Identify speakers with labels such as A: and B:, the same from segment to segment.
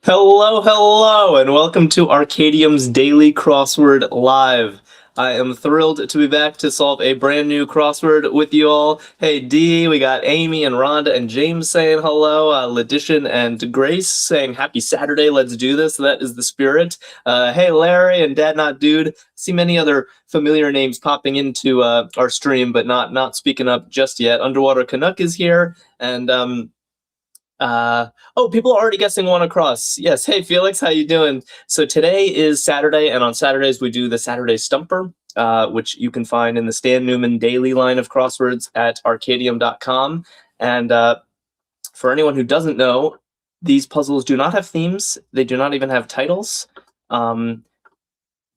A: Hello, hello, and welcome to Arkadium's Daily Crossword Live. I am thrilled to be back to solve a brand new crossword with you all. Hey, Dee, we got Amy and Rhonda and James saying hello, Letition and Grace saying happy Saturday, let's do this. That is the spirit. Hey, Larry and Dad Not Dude. See many other familiar names popping into our stream, but not speaking up just yet. Underwater Canuck is here, and oh, people are already guessing one across. Yes. Hey, Felix, how you doing? So today is Saturday, and on Saturdays we do the Saturday Stumper, which you can find in the Stan Newman daily line of crosswords at Arkadium.com. And for anyone who doesn't know, these puzzles do not have themes. They do not even have titles.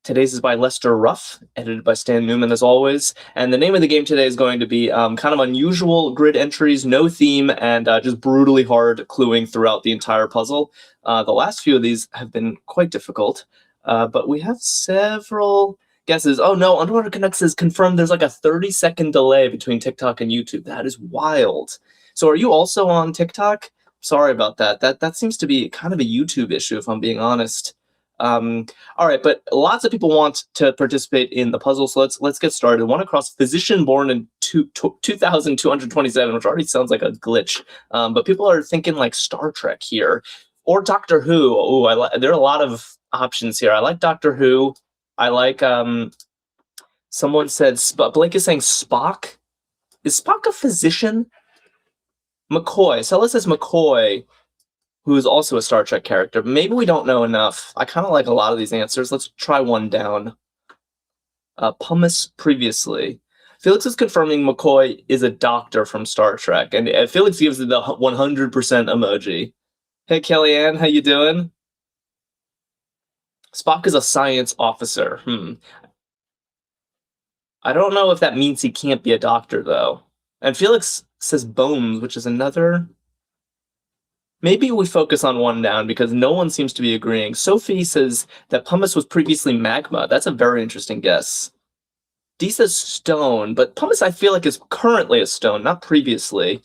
A: Today's is by Lester Ruff, edited by Stan Newman as always. And the name of the game today is going to be kind of unusual grid entries, no theme, and just brutally hard cluing throughout the entire puzzle. The last few of these have been quite difficult, but we have several guesses. Oh no, Underwater Connect says confirmed there's like a 30-second delay between TikTok and YouTube. That is wild. So are you also on TikTok? Sorry about that. That seems to be kind of a YouTube issue, if I'm being honest. All right, but lots of people want to participate in the puzzle, so let's get started. One across physician born in 2227, which already sounds like a glitch. But people are thinking like Star Trek here, or Doctor Who. Oh, there are a lot of options here. I like Doctor Who. I like someone said Blake is saying Spock. Is Spock a physician? McCoy. Stella says McCoy, who is also a Star Trek character. Maybe we don't know enough. I kind of like a lot of these answers. Let's try one down. Pumice previously. Felix is confirming McCoy is a doctor from Star Trek, and Felix gives it the 100% emoji. Hey, Kellyanne, how you doing? Spock is a science officer. I don't know if that means he can't be a doctor, though. And Felix says Bones, which is another... Maybe we focus on one down because no one seems to be agreeing. Sophie says that pumice was previously magma. That's a very interesting guess. D says stone, but pumice I feel like is currently a stone, not previously.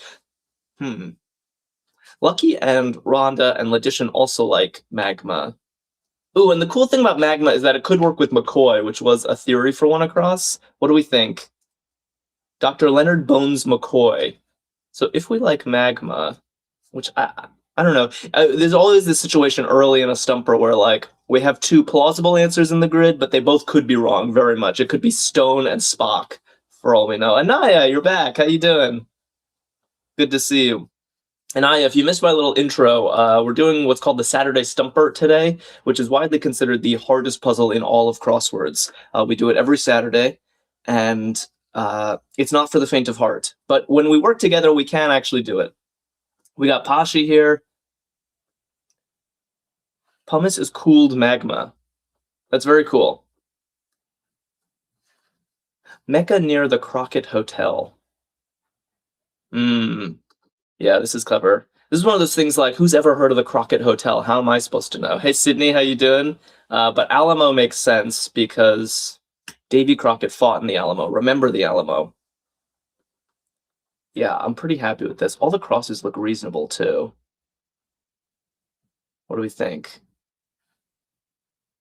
A: Lucky and Rhonda and Letition also like magma. Ooh, and the cool thing about magma is that it could work with McCoy, which was a theory for one across. What do we think? Dr. Leonard Bones McCoy. So if we like magma, which I don't know. There's always this situation early in a stumper where, like, we have two plausible answers in the grid, but they both could be wrong very much. It could be Stone and Spock, for all we know. Anaya, you're back. How you doing? Good to see you. Anaya, if you missed my little intro, we're doing what's called the Saturday Stumper today, which is widely considered the hardest puzzle in all of crosswords. We do it every Saturday, and it's not for the faint of heart. But when we work together, we can actually do it. We got Pashi here. Pumice is cooled magma. That's very cool. Mecca near the Crockett Hotel. Yeah, this is clever. This is one of those things like, who's ever heard of the Crockett Hotel? How am I supposed to know? Hey, Sydney, how you doing? But Alamo makes sense because Davy Crockett fought in the Alamo. Remember the Alamo. Yeah, I'm pretty happy with this. All the crosses look reasonable, too. What do we think?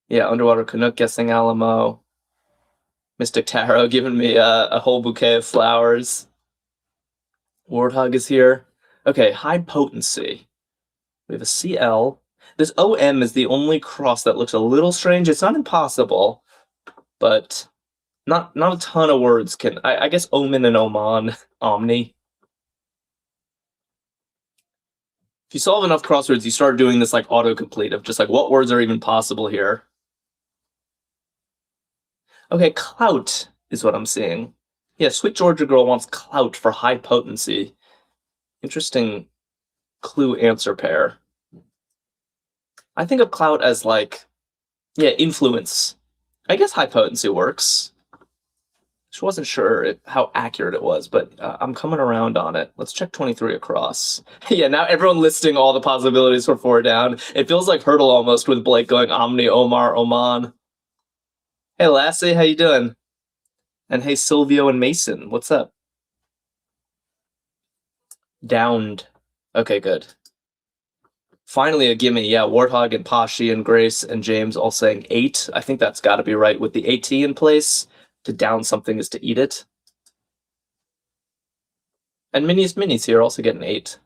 A: Yeah, Underwater Canuck guessing Alamo. Mystic Tarot giving me a whole bouquet of flowers. Warthog is here. Okay, high potency. We have a CL. This OM is the only cross that looks a little strange. It's not impossible, but not a ton of words can... I guess Omen and Oman. Omni. If you solve enough crosswords, you start doing this like autocomplete of just like, what words are even possible here? Okay, clout is what I'm seeing. Yeah, Sweet Georgia Girl wants clout for high potency. Interesting clue answer pair. I think of clout as like, yeah, influence. I guess high potency works. Just wasn't sure how accurate it was, but I'm coming around on it. Let's check 23 across. Yeah, now everyone listing all the possibilities for 4 down. It feels like Hurdle almost with Blake going Omni, Omar, Oman. Hey, Lassie, how you doing? And hey, Silvio and Mason, what's up? Downed. Okay, good. Finally a gimme. Yeah, Warthog and Pashi and Grace and James all saying 8. I think that's got to be right with the AT in place. To down something is to eat it. And Minis here also get an 8.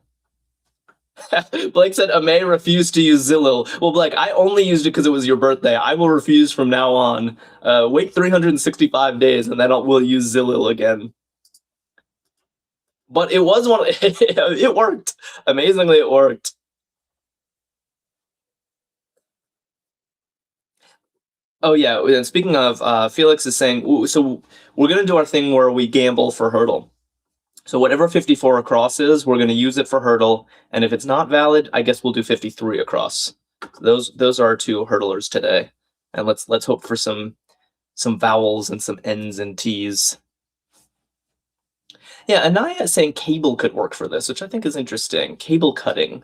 A: Blake said Amay refused to use Zilil. Well, Blake, I only used it because it was your birthday. I will refuse from now on. Wait 365 days and then we'll use Zilil again. But it was one. It worked. Amazingly, it worked. Oh yeah. And speaking of, Felix is saying, so we're gonna do our thing where we gamble for hurdle. So whatever 54 across is, we're gonna use it for hurdle. And if it's not valid, I guess we'll do 53 across. Those are our two hurdlers today. And let's hope for some vowels and some N's and T's. Yeah, Anaya is saying cable could work for this, which I think is interesting. Cable cutting.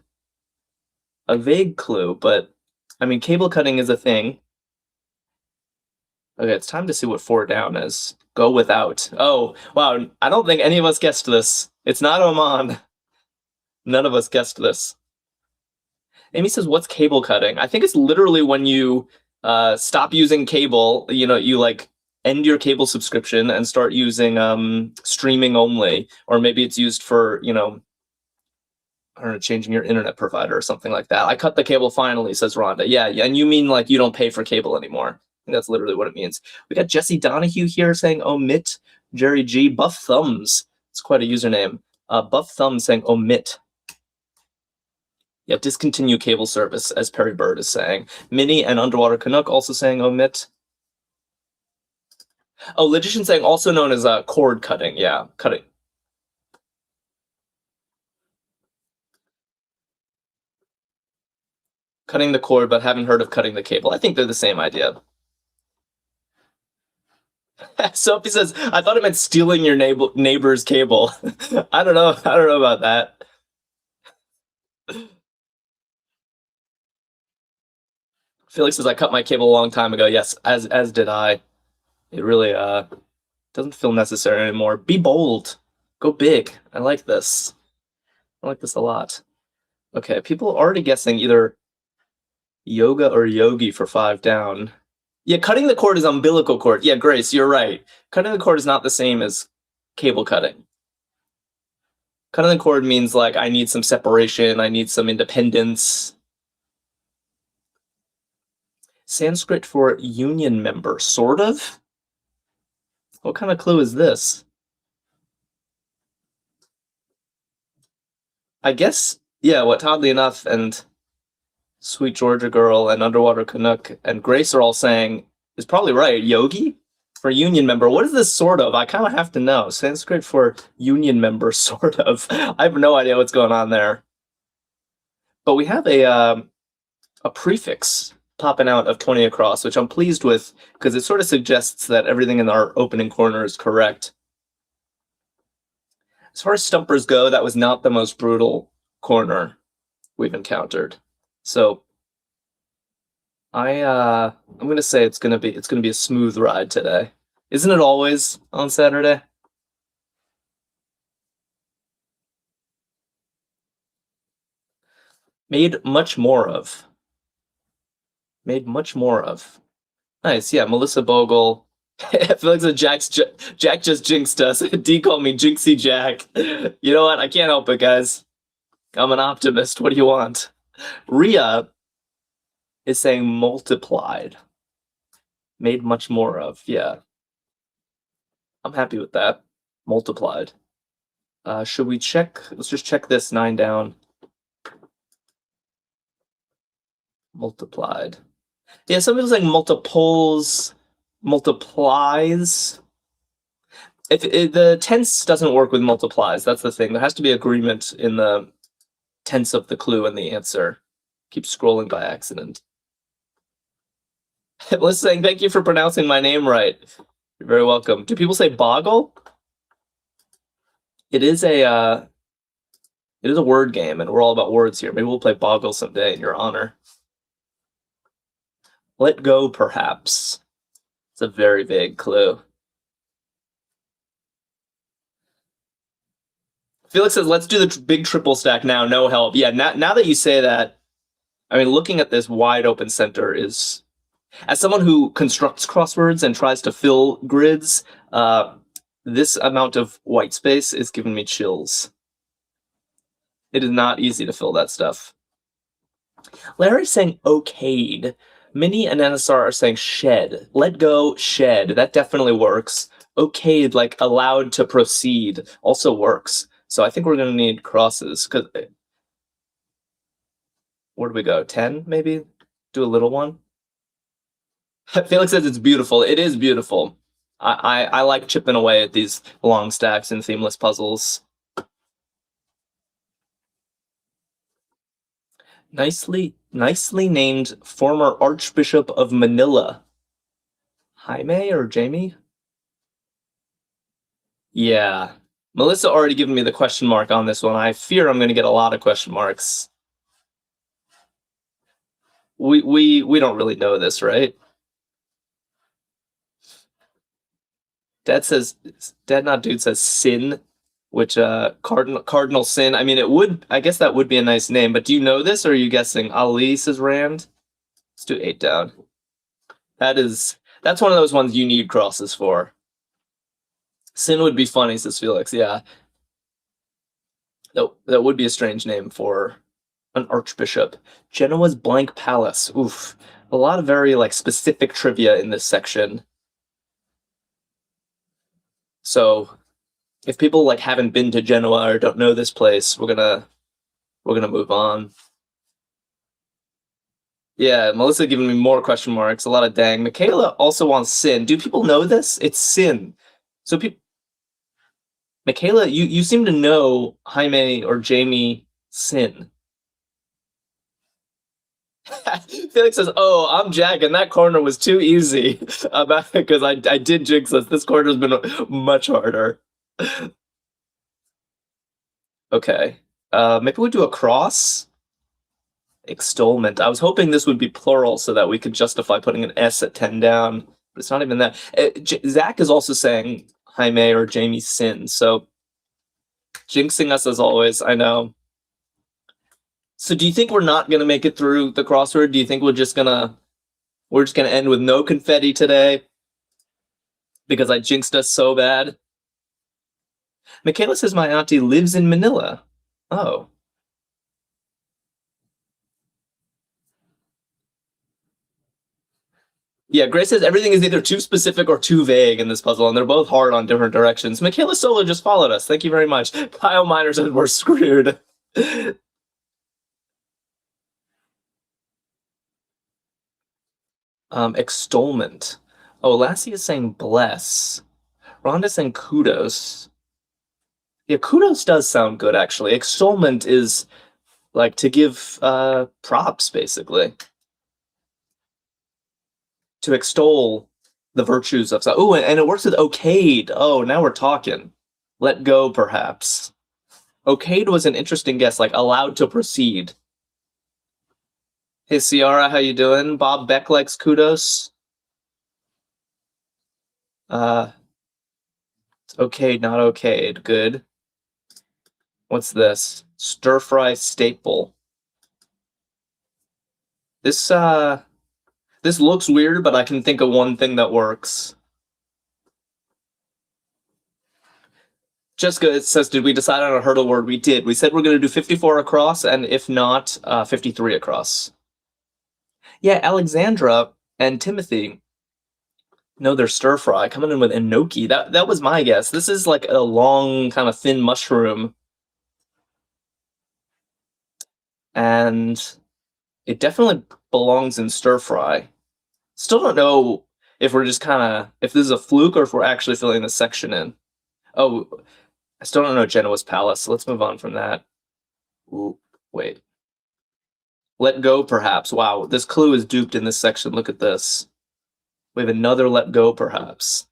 A: A vague clue, but I mean, cable cutting is a thing. Okay, it's time to see what 4 down is. Go without. Oh, wow. I don't think any of us guessed this. It's not Oman. None of us guessed this. Amy says, what's cable cutting? I think it's literally when you stop using cable, you like end your cable subscription and start using streaming only. Or maybe it's used for, I don't know, changing your internet provider or something like that. I cut the cable finally, says Rhonda. Yeah, and you mean like you don't pay for cable anymore. I think that's literally what it means. We got Jesse Donahue here saying omit. Jerry G. Buff Thumbs. It's quite a username. Buff Thumbs saying omit. Yeah, discontinue cable service, as Perry Bird is saying. Minnie and Underwater Canuck also saying omit. Oh, Logician saying also known as cord cutting. Yeah, cutting. Cutting the cord, but haven't heard of cutting the cable. I think they're the same idea. Sophie says, I thought it meant stealing your neighbor's cable. I don't know about that. Felix says, I cut my cable a long time ago. Yes, as did I. It really doesn't feel necessary anymore. Be bold. Go big. I like this. I like this a lot. Okay, people are already guessing either yoga or yogi for 5 down. Yeah, cutting the cord is umbilical cord. Yeah, Grace, you're right. Cutting the cord is not the same as cable cutting. Cutting the cord means like I need some separation, I need some independence. Sanskrit for union member, sort of? What kind of clue is this? I guess, yeah, what oddly enough, and Sweet Georgia Girl and Underwater Canuck and Grace are all saying is probably right. Yogi for union member. What is this sort of? I kind of have to know. Sanskrit for union member, sort of. I have no idea what's going on there. But we have a prefix popping out of 20 across, which I'm pleased with because it sort of suggests that everything in our opening corner is correct. As far as stumpers go, that was not the most brutal corner we've encountered. So I'm gonna say it's gonna be a smooth ride today. Isn't it always on Saturday? Made much more of. Made much more of. Nice, yeah. Melissa Bogle. I feel like Jack just jinxed us. D called me Jinxie Jack. You know what? I can't help it, guys. I'm an optimist. What do you want? Ria is saying multiplied. Made much more of. Yeah. I'm happy with that. Multiplied. Should we check? Let's just check this 9 down. Multiplied. Yeah, some people saying multiples, multiplies. If the tense doesn't work with multiplies, that's the thing. There has to be agreement in the tense of the clue and the answer. Keep scrolling by accident. Let's saying thank you for pronouncing my name right. You're very welcome. Do people say boggle? It is a word game, and we're all about words here. Maybe we'll play boggle someday in your honor. Let go, perhaps. It's a very vague clue. Felix says, let's do the big triple stack now, no help. Yeah, now that you say that, I mean, looking at this wide open center is, as someone who constructs crosswords and tries to fill grids, this amount of white space is giving me chills. It is not easy to fill that stuff. Larry's saying okayed. Minnie and NSR are saying shed. Let go, shed. That definitely works. Okayed, like allowed to proceed, also works. So I think we're going to need crosses. Cause where do we go? 10, maybe? Do a little one? Felix says it's beautiful. It is beautiful. I like chipping away at these long stacks and themeless puzzles. Nicely named former Archbishop of Manila. Jaime or Jamie? Yeah. Melissa already given me the question mark on this one. I fear I'm going to get a lot of question marks. We don't really know this, right? Dad Not Dude says Sin, which Cardinal Sin. I mean, I guess that would be a nice name, but do you know this or are you guessing? Ali says Rand. Let's do 8 down. That's one of those ones you need crosses for. Sin would be funny, says Felix. Yeah. That would be a strange name for an archbishop. Genoa's Blank Palace. Oof. A lot of very specific trivia in this section. So if people haven't been to Genoa or don't know this place, we're gonna move on. Yeah, Melissa giving me more question marks. A lot of dang. Michaela also wants Sin. Do people know this? It's Sin. So Michaela, you seem to know Jaime or Jamie Sin. Felix says, "Oh, I'm Jack, and that corner was too easy." Because I did jinx us. This corner's been much harder. Okay. Maybe we do a cross. Extolment. I was hoping this would be plural so that we could justify putting an S at 10 down, but it's not even that. Zach is also saying Jaime or Jamie Sin, so jinxing us as always. I know. So do you think we're not gonna make it through the crossword? Do you think we're just gonna end with no confetti today? Because I jinxed us so bad. Michaela says my auntie lives in Manila. Oh. Yeah, Grace says everything is either too specific or too vague in this puzzle, and they're both hard on different directions. Michaela Solo just followed us. Thank you very much. Kyle Miner says we're screwed. Extolment. Oh, Lassie is saying bless. Rhonda's saying kudos. Yeah, kudos does sound good, actually. Extolment is to give props, basically. To extol the virtues of... Oh, and it works with okayed. Oh, now we're talking. Let go, perhaps. Okayed was an interesting guess, allowed to proceed. Hey, Ciara, how you doing? Bob Beck likes kudos. It's okayed, not okayed. Good. What's this? Stir fry staple. This looks weird, but I can think of one thing that works. Jessica says, did we decide on a hurdle word? We did. We said we're going to do 54 across, and if not, 53 across. Yeah, Alexandra and Timothy know their stir fry, coming in with enoki. That was my guess. This is a long, kind of thin mushroom. And it definitely belongs in stir fry. Still don't know if we're just if this is a fluke or if we're actually filling this section in. Oh, I still don't know Genoa's Palace, so let's move on from that. Ooh, wait. Let go, perhaps. Wow, this clue is duped in this section. Look at this. We have another let go, perhaps.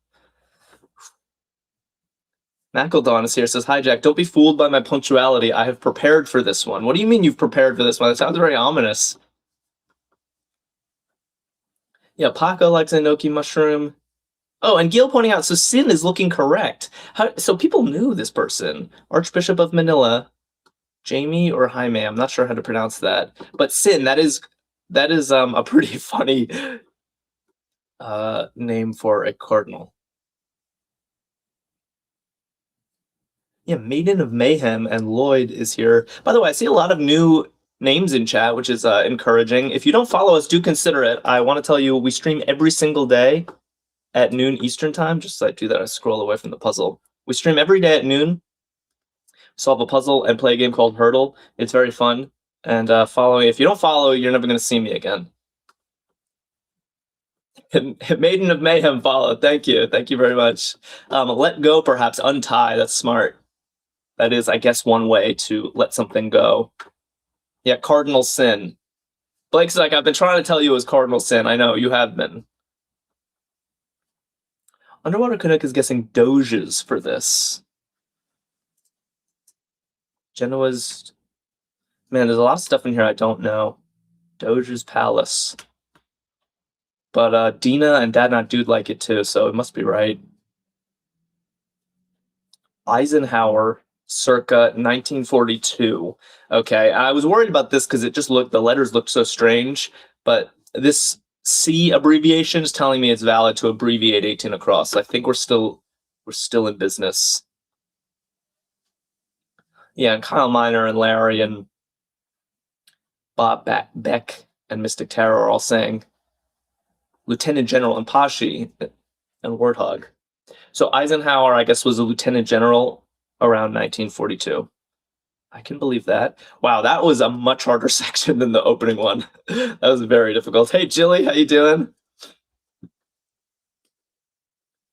A: Mackledon is here, says, hi, Jack. Don't be fooled by my punctuality. I have prepared for this one. What do you mean you've prepared for this one? That sounds very ominous. Yeah, Paco likes enoki mushroom. Oh, and Gil pointing out, so Sin is looking correct. So people knew this person. Archbishop of Manila. Jamie or Jaime. I'm not sure how to pronounce that. But Sin, that is a pretty funny name for a cardinal. Yeah, Maiden of Mayhem and Lloyd is here. By the way, I see a lot of new names in chat, which is encouraging. If you don't follow us, do consider it. I want to tell you, we stream every single day at noon Eastern time. Just so I do that, I scroll away from the puzzle. We stream every day at noon, solve a puzzle, and play a game called Hurdle. It's very fun. And if you don't follow, you're never going to see me again. Maiden of Mayhem follow. Thank you. Thank you very much. Let go, perhaps. Untie. That's smart. That is, I guess, one way to let something go. Yeah, cardinal sin. Blake's like, I've been trying to tell you it was cardinal sin. I know, you have been. Underwater Canuck is guessing Doges for this. Genoa's... Man, there's a lot of stuff in here I don't know. Doge's Palace. But Dina and Dad Not Dude like it too, so it must be right. Eisenhower, circa 1942. Okay, I was worried about this because the letters looked so strange, but this C abbreviation is telling me it's valid to abbreviate 18 across. I think we're still in business. Yeah, and Kyle Miner and Larry and Bob Beck and Mystic Terror are all saying Lieutenant General and Pashi and Warthog. So Eisenhower, I guess, was a lieutenant general around 1942. I can believe that. Wow, that was a much harder section than the opening one. That was very difficult. Hey, Jilly, how you doing?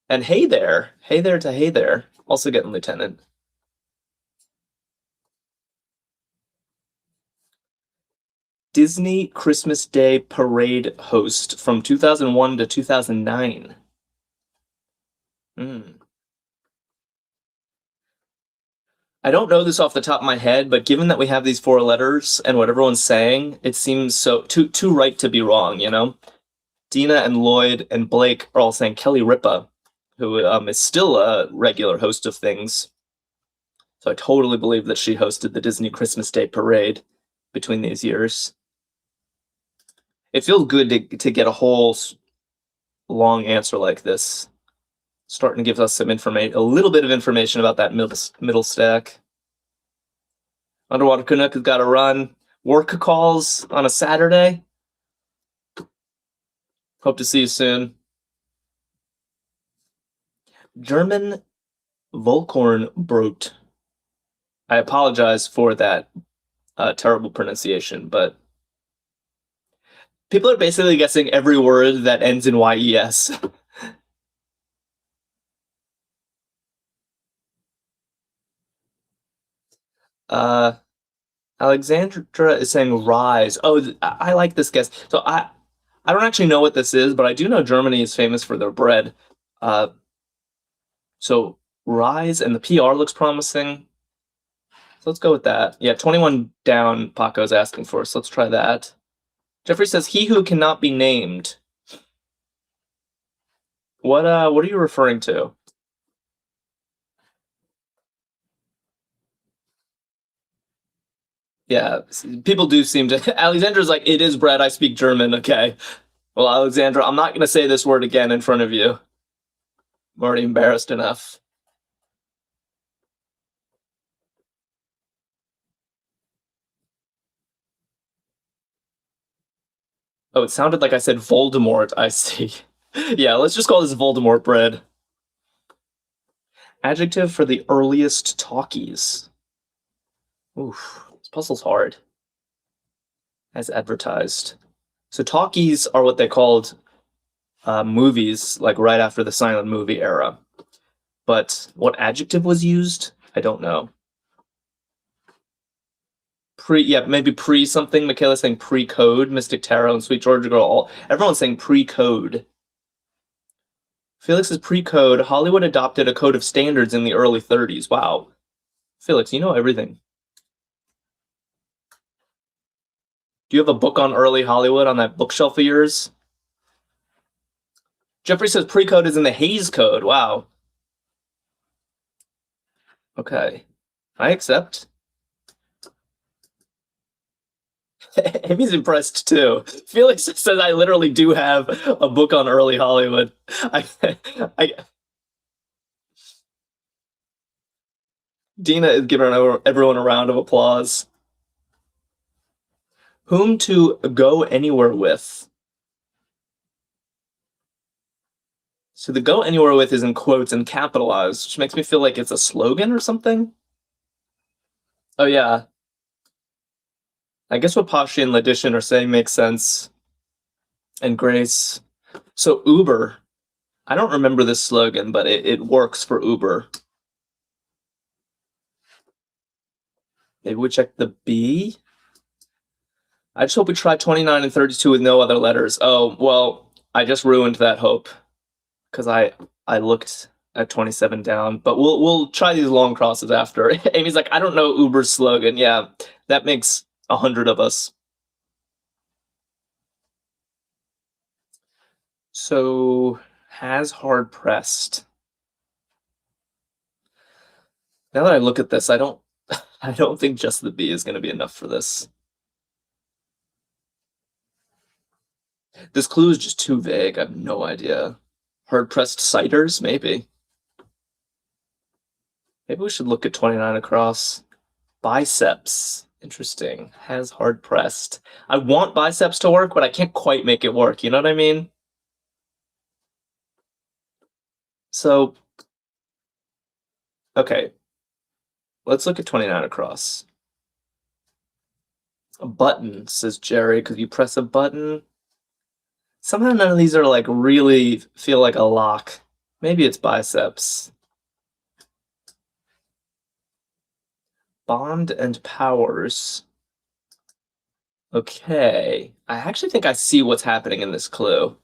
A: And hey there. Hey there to hey there. Also getting lieutenant. Disney Christmas Day Parade host from 2001 to 2009. I don't know this off the top of my head, but given that we have these 4 letters and what everyone's saying, it seems so too right to be wrong, you know? Dina and Lloyd and Blake are all saying Kelly Ripa, who is still a regular host of things. So I totally believe that she hosted the Disney Christmas Day Parade between these years. It feels good to get a whole long answer like this. Starting to give us some information, a little bit of information about that middle stack. Underwater Canuck has got to run. Work calls on a Saturday. Hope to see you soon. German Volkornbrot. I apologize for that terrible pronunciation, but people are basically guessing every word that ends in YES. Alexandra is saying rise. Oh, I like this guess. So I don't actually know what this is, but I do know Germany is famous for their bread. So rise, and the PR looks promising. So let's go with that. Yeah, 21 down, Paco's asking for, so let's try that. Jeffrey says, he who cannot be named. What are you referring to? Yeah, people do seem to... Alexandra's like, it is bread, I speak German, okay. Well, Alexandra, I'm not going to say this word again in front of you. I'm already embarrassed enough. Oh, it sounded like I said Voldemort, I see. Yeah, let's just call this Voldemort bread. Adjective for the earliest talkies. Oof, this puzzle's hard. As advertised. So talkies are what they called movies, like right after the silent movie era. But what adjective was used? I don't know. Maybe pre something. Michaela's saying pre-code. Mystic Tarot and Sweet Georgia Girl. Everyone's saying pre-code. Felix is pre-code. Hollywood adopted a code of standards in the early 30s. Wow. Felix, you know everything. Do you have a book on early Hollywood on that bookshelf of yours? Jeffrey says pre-code is in the Hays Code. Wow. Okay. I accept. Amy's impressed too. Felix says I literally do have a book on early Hollywood. I Dina is giving everyone a round of applause. Whom to go anywhere with? So the go anywhere with is in quotes and capitalized, which makes me feel like it's a slogan or something. Oh yeah. I guess what Pashi and Ledition are saying makes sense. And Grace. So Uber. I don't remember this slogan, but it works for Uber. Maybe we check the B. I just hope we try 29 and 32 with no other letters. Oh, well, I just ruined that hope because I looked at 27 down, but we'll try these long crosses after. Amy's like, I don't know Uber's slogan. Yeah, that makes 100 of us. So has hard pressed. Now that I look at this, I don't think just the B is going to be enough for this. This clue is just too vague. I have no idea. Hard pressed ciders, maybe. Maybe we should look at 29 across. Biceps. Interesting. Has hard pressed. I want biceps to work, but I can't quite make it work. You know what I mean? So, okay. Let's look at 29 across. A button, says Jerry, because you press a button. Somehow none of these are like really feel like a lock. Maybe it's biceps. Bond and powers. Okay. I actually think I see what's happening in this clue.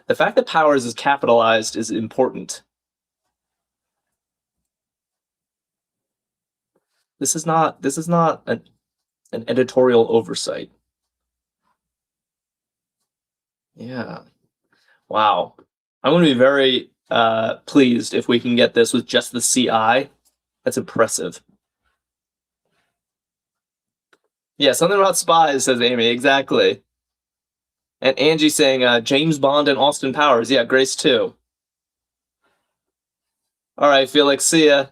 A: The fact that powers is capitalized is important. This is not an editorial oversight. Yeah. Wow. I'm going to be very pleased if we can get this with just the CI. That's impressive. Yeah, something about spies, says Amy. Exactly. And Angie saying James Bond and Austin Powers. Yeah, Grace too. All right, Felix, see ya.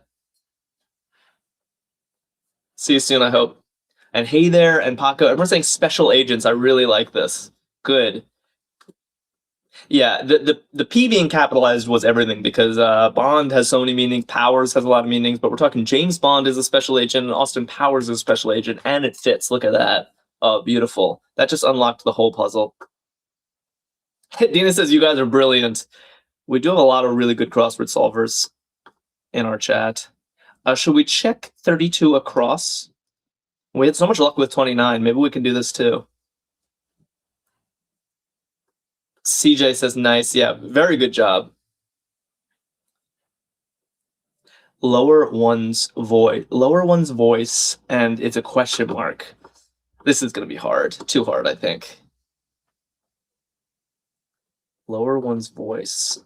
A: See you soon, I hope. And hey there, and Paco. Everyone's saying special agents. I really like this. Good. Yeah, the P being capitalized was everything because Bond has so many meanings, Powers has a lot of meanings, but we're talking James Bond is a special agent, and Austin Powers is a special agent, and it fits. Look at that. Oh, beautiful. That just unlocked the whole puzzle. Dina says you guys are brilliant. We do have a lot of really good crossword solvers in our chat. Should we check 32 across? We had so much luck with 29. Maybe we can do this too. CJ says nice. Yeah, very good job. Lower one's voice, and it's a question mark. This is going to be hard. Too hard, I think. Lower one's voice.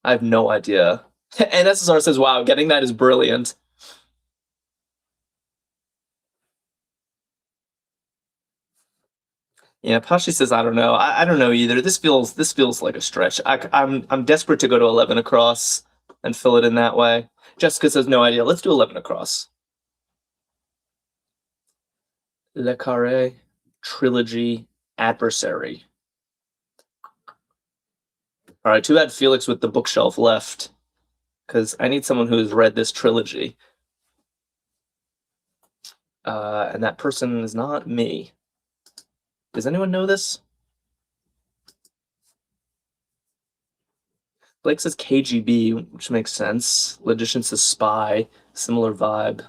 A: I have no idea. And SSR says, wow, getting that is brilliant. Yeah, Pashi says, I don't know. I don't know either. This feels like a stretch. I'm desperate to go to 11 across and fill it in that way. Jessica says, no idea. Let's do 11 across. Le Carré, trilogy, adversary. All right, too bad Felix with the bookshelf left, because I need someone who has read this trilogy. And that person is not me. Does anyone know this? Blake says KGB, which makes sense. Logician says spy, similar vibe.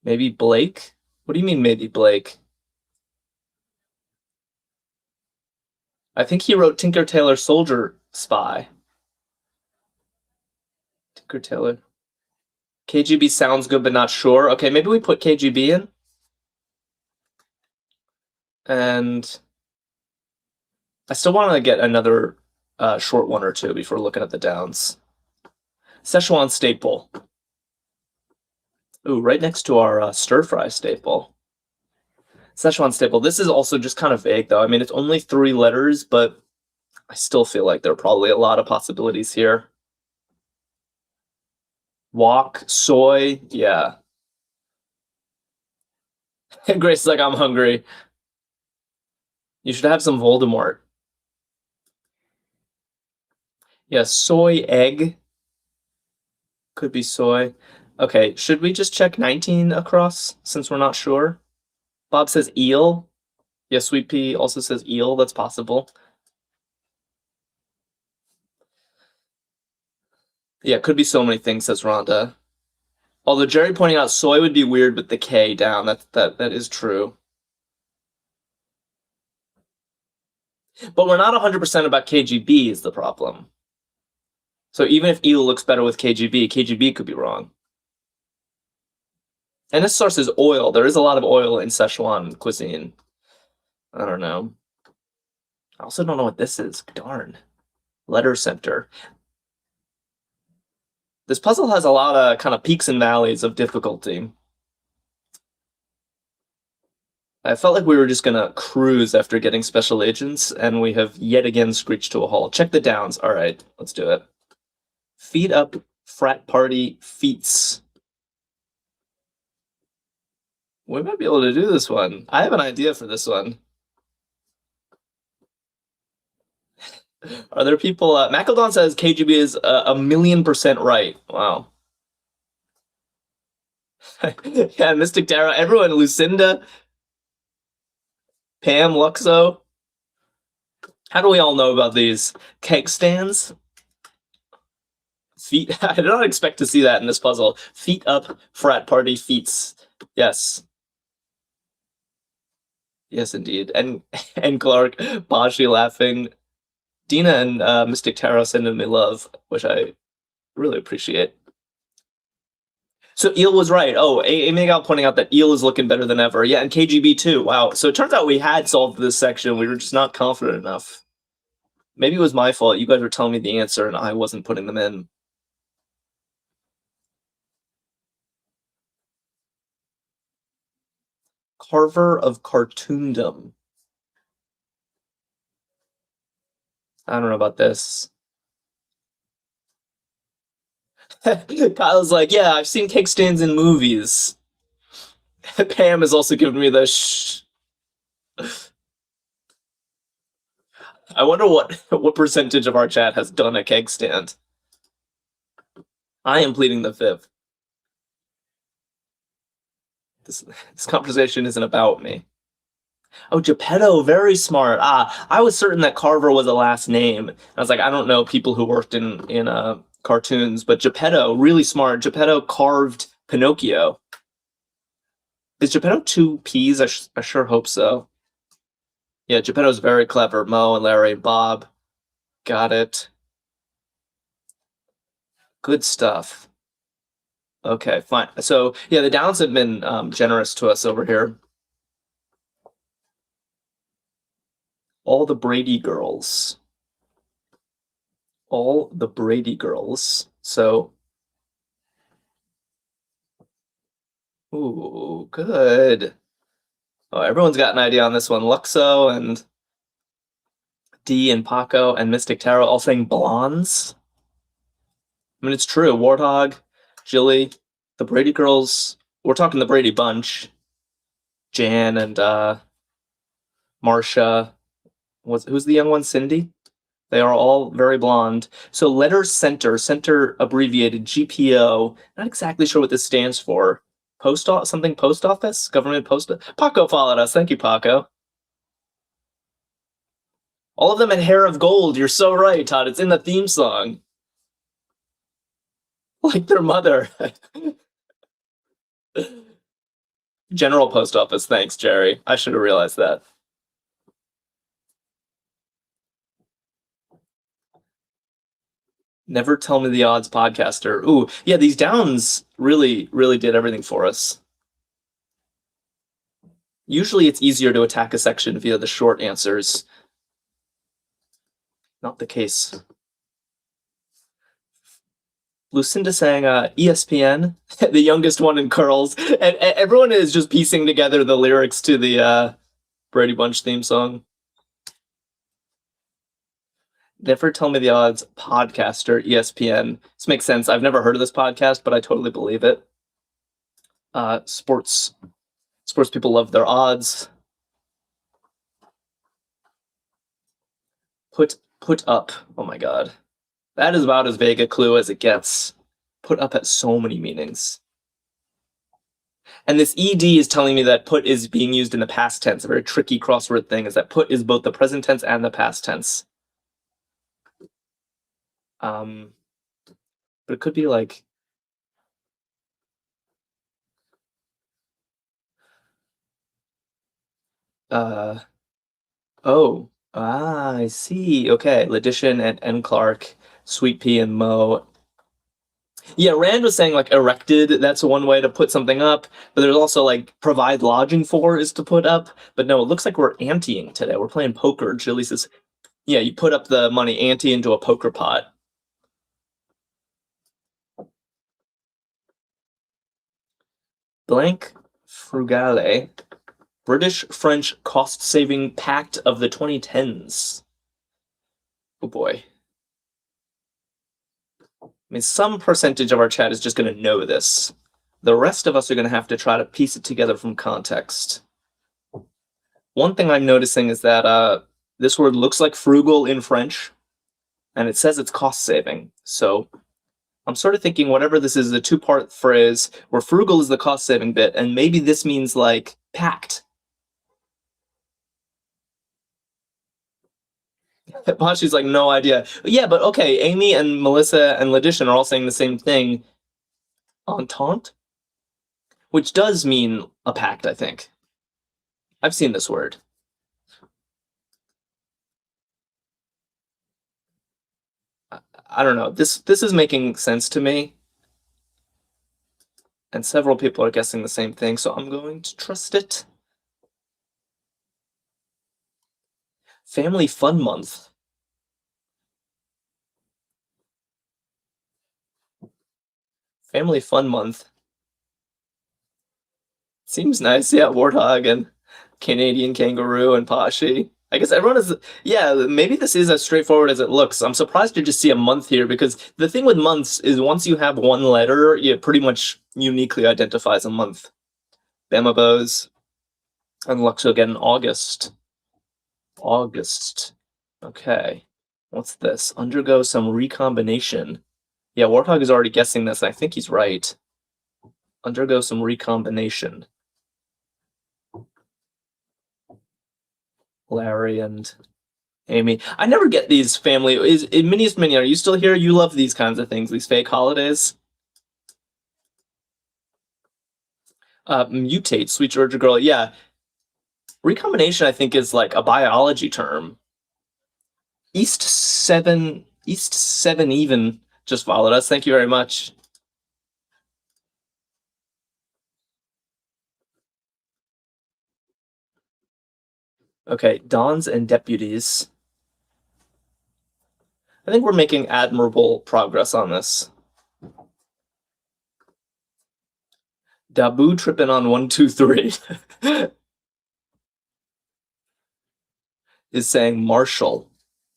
A: Maybe Blake? What do you mean maybe Blake? I think he wrote Tinker Tailor Soldier Spy. Tinker Tailor. KGB sounds good, but not sure. Okay, maybe we put KGB in. And I still want to get another short one or two before looking at the downs. Szechuan staple. Ooh, right next to our stir-fry staple. Szechuan staple. This is also just kind of vague, though. I mean, it's only 3 letters, but I still feel like there are probably a lot of possibilities here. Wok, soy, yeah. Grace is like, I'm hungry. You should have some Voldemort. Yeah, soy egg. Could be soy. Okay, should we just check 19 across since we're not sure? Bob says eel. Yeah, Sweet Pea also says eel. That's possible. Yeah, could be so many things, says Rhonda. Although Jerry pointing out soy would be weird with the K down. That is true. But we're not 100% about KGB is the problem. So even if eel looks better with KGB could be wrong. And this source is oil. There is a lot of oil in Szechuan cuisine. I don't know. I also don't know what this is. Darn. Letter center. This puzzle has a lot of kind of peaks and valleys of difficulty. I felt like we were just gonna cruise after getting special agents, and we have yet again screeched to a halt. Check the downs. All right, let's do it. Feet up, frat party, feats. We might be able to do this one. I have an idea for this one. Are there people? Macaldon says KGB is 1,000,000% right. Wow. Yeah, Mystic Dara, everyone, Lucinda, Pam, Luxo. How do we all know about these keg stands? Feet. I did not expect to see that in this puzzle. Feet up, frat party, feats. Yes. Yes, indeed. And Clark, Bashi laughing. Dina and Mystic Tarot sending me love, which I really appreciate. So Eel was right. Oh, Amigal pointing out that Eel is looking better than ever. Yeah, and KGB too. Wow. So it turns out we had solved this section. We were just not confident enough. Maybe it was my fault. You guys were telling me the answer and I wasn't putting them in. Carver of Cartoondom. I don't know about this. Kyle's like, yeah, I've seen cake stands in movies. Pam has also given me the shh. I wonder what percentage of our chat has done a keg stand. I am pleading the fifth. This conversation isn't about me. Oh, Geppetto, very smart. I was certain that Carver was a last name. I was like, I don't know people who worked in cartoons, but Geppetto, really smart. Geppetto carved Pinocchio. Is Geppetto 2 P's? I sure hope so. Yeah, Geppetto's very clever. Mo and Larry and Bob. Got it. Good stuff. Okay, fine. So, yeah, the Downs have been generous to us over here. All the Brady girls. All the Brady girls. So, ooh, good. Oh, everyone's got an idea on this one. Luxo and D and Paco and Mystic Tarot all saying blondes. I mean, it's true. Warthog, Jilly, the Brady girls. We're talking the Brady bunch. Jan and Marcia. Who's the young one? Cindy? They are all very blonde. So letter center abbreviated GPO. Not exactly sure what this stands for. Post office? Government post. Paco followed us. Thank you, Paco. All of them had hair of gold. You're so right, Todd. It's in the theme song. Like their mother. General post office. Thanks, Jerry. I should have realized that. Never Tell Me the Odds podcaster. Ooh, yeah, these downs really, really did everything for us. Usually it's easier to attack a section via the short answers. Not the case. Lucinda saying ESPN, the youngest one in curls, and everyone is just piecing together the lyrics to the Brady Bunch theme song. Never Tell Me the Odds podcaster, ESPN. This makes sense. I've never heard of this podcast, but I totally believe it. Sports people love their odds. Put up. Oh my god. That is about as vague a clue as it gets. Put up has so many meanings. And this ed is telling me that put is being used in the past tense. A very tricky crossword thing is that put is both the present tense and the past tense. But it could be like I see. Okay, Ledition and N. Clark, Sweet Pea and Mo. Yeah, Rand was saying like erected, that's one way to put something up, but there's also like provide lodging for is to put up. But no, it looks like we're anteing today. We're playing poker. Jilly says, yeah, you put up the money ante into a poker pot. Blank Frugale, British-French cost-saving pact of the 2010s. Oh boy. I mean, some percentage of our chat is just going to know this. The rest of us are going to have to try to piece it together from context. One thing I'm noticing is that this word looks like frugal in French, and it says it's cost-saving. So I'm sort of thinking whatever this is, a two-part phrase where frugal is the cost-saving bit, and maybe this means like pact. Pashi's like, no idea. Yeah, but okay, Amy and Melissa and Ledition are all saying the same thing. Entente? Which does mean a pact, I think. I've seen this word. I don't know. This is making sense to me. And several people are guessing the same thing, so I'm going to trust it. Family Fun Month. Family Fun Month. Seems nice, yeah. Warthog and Canadian Kangaroo and Pashi. I guess everyone is, yeah, maybe this is as straightforward as it looks. I'm surprised to just see a month here, because the thing with months is once you have one letter, it pretty much uniquely identifies a month. Bamabos and Luxo again, August. August. Okay. What's this? Undergo some recombination. Yeah, Warthog is already guessing this. I think he's right. Undergo some recombination. Larry and Amy. I never get these family. Miniest Mini, are you still here? You love these kinds of things, these fake holidays. Mutate, Sweet Georgia Girl. Yeah. Recombination, I think, is like a biology term. East 7 even just followed us. Thank you very much. Okay, dons and deputies. I think we're making admirable progress on this. Dabu tripping on 1, 2, 3 is saying marshal.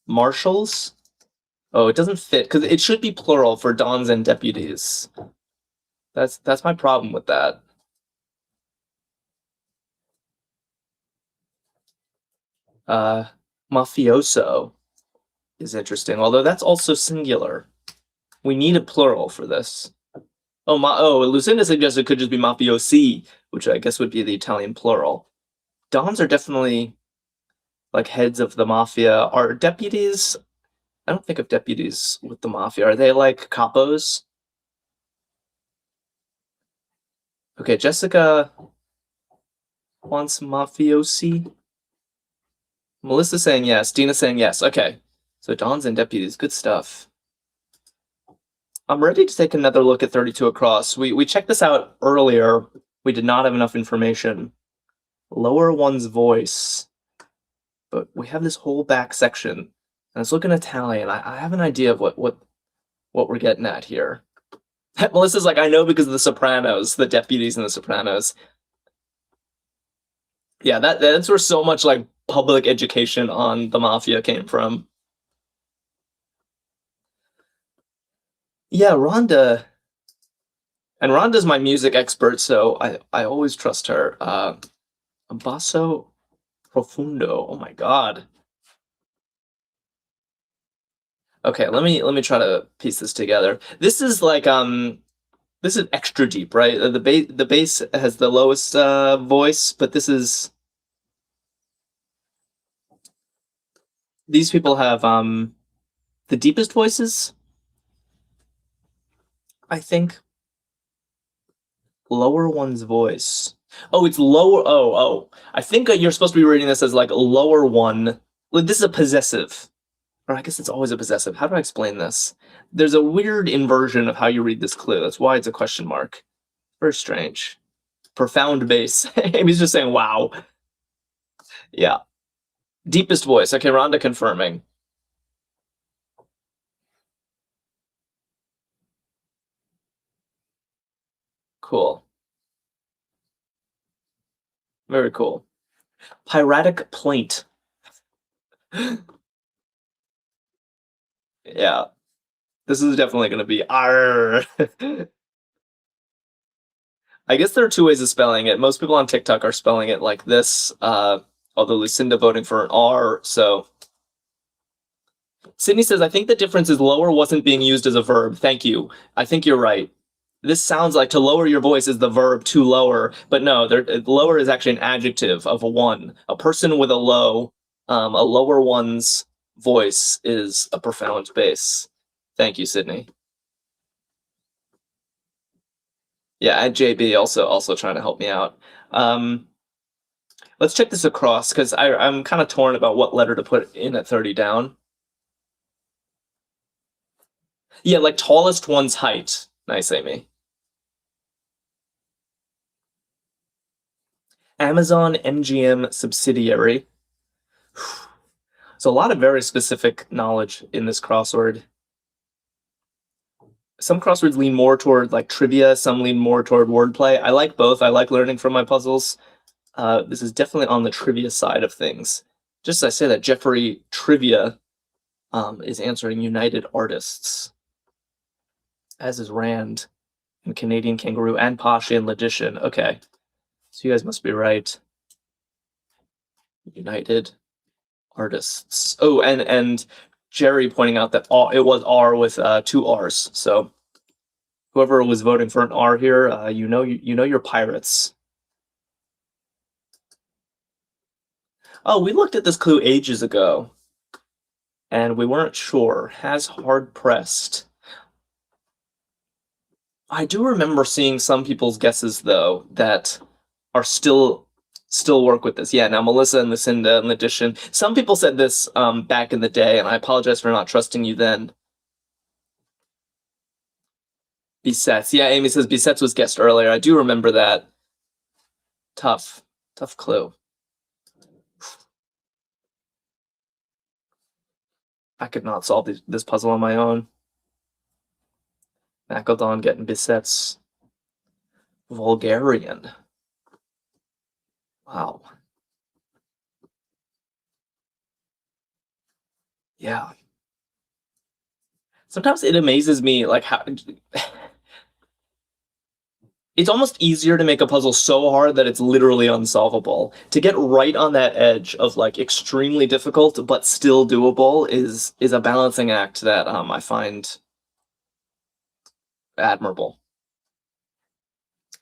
A: Marshals? Oh, it doesn't fit because it should be plural for dons and deputies. That's my problem with that. Mafioso is interesting, although that's also singular. We need a plural for this. Oh, Lucinda suggested it could just be mafiosi, which I guess would be the Italian plural. Dons are definitely like heads of the mafia. Are deputies? I don't think of deputies with the mafia. Are they like capos? Okay, Jessica wants mafiosi. Melissa saying yes. Dina saying yes. Okay, so dons and deputies. Good stuff. I'm ready to take another look at 32 across. We checked this out earlier. We did not have enough information. Lower one's voice. But we have this whole back section. And it's looking Italian. I have an idea of what we're getting at here. Melissa's like, I know because of The Sopranos, the deputies in The Sopranos. Yeah, that's where so much like public education on the mafia came from. Yeah, Rhonda, and Rhonda's my music expert, so I always trust her. Basso profundo. Oh my god. Okay, let me try to piece this together. This is like this is extra deep, right? The bass has the lowest voice, but these people have the deepest voices, I think. Lower one's voice. Oh, it's lower. Oh. I think you're supposed to be reading this as like lower one. Like, this is a possessive. Or I guess it's always a possessive. How do I explain this? There's a weird inversion of how you read this clue. That's why it's a question mark. Very strange. Profound bass. Amy's just saying, wow. Yeah. Deepest voice. Okay, Rhonda confirming. Cool. Very cool. Piratic plaint. Yeah. This is definitely going to be R. I guess there are two ways of spelling it. Most people on TikTok are spelling it like this, although Lucinda voting for an R. So Sydney says, I think the difference is lower wasn't being used as a verb. Thank you. I think you're right. This sounds like to lower your voice is the verb to lower, but no, lower is actually an adjective of a one. A person with a lower one's voice is a profound bass. Thank you, Sydney. Yeah, and JB also trying to help me out. Let's check this across because I'm kind of torn about what letter to put in at 30 down. Yeah, like tallest one's height. Nice, Amy. Amazon MGM subsidiary. So a lot of very specific knowledge in this crossword. Some crosswords lean more toward like trivia, some lean more toward wordplay. I like both. I like learning from my puzzles. This is definitely on the trivia side of things. Just as I say that, Jeffrey Trivia is answering United Artists, as is Rand and Canadian Kangaroo and Pasha and Logician. Okay, so you guys must be right. United Artists. Oh, and Jerry pointing out that it was R with two R's. So whoever was voting for an R here, you know your pirates. Oh, we looked at this clue ages ago, and we weren't sure. Has hard pressed. I do remember seeing some people's guesses though that are still work with this. Yeah, now Melissa and Lucinda in addition. Some people said this back in the day, and I apologize for not trusting you then. Besets. Yeah, Amy says Besets was guessed earlier. I do remember that. Tough clue. I could not solve this puzzle on my own. Macedon getting Besets. Vulgarian. Wow. Yeah. Sometimes it amazes me, like how it's almost easier to make a puzzle so hard that it's literally unsolvable. To get right on that edge of like extremely difficult but still doable is a balancing act that I find admirable.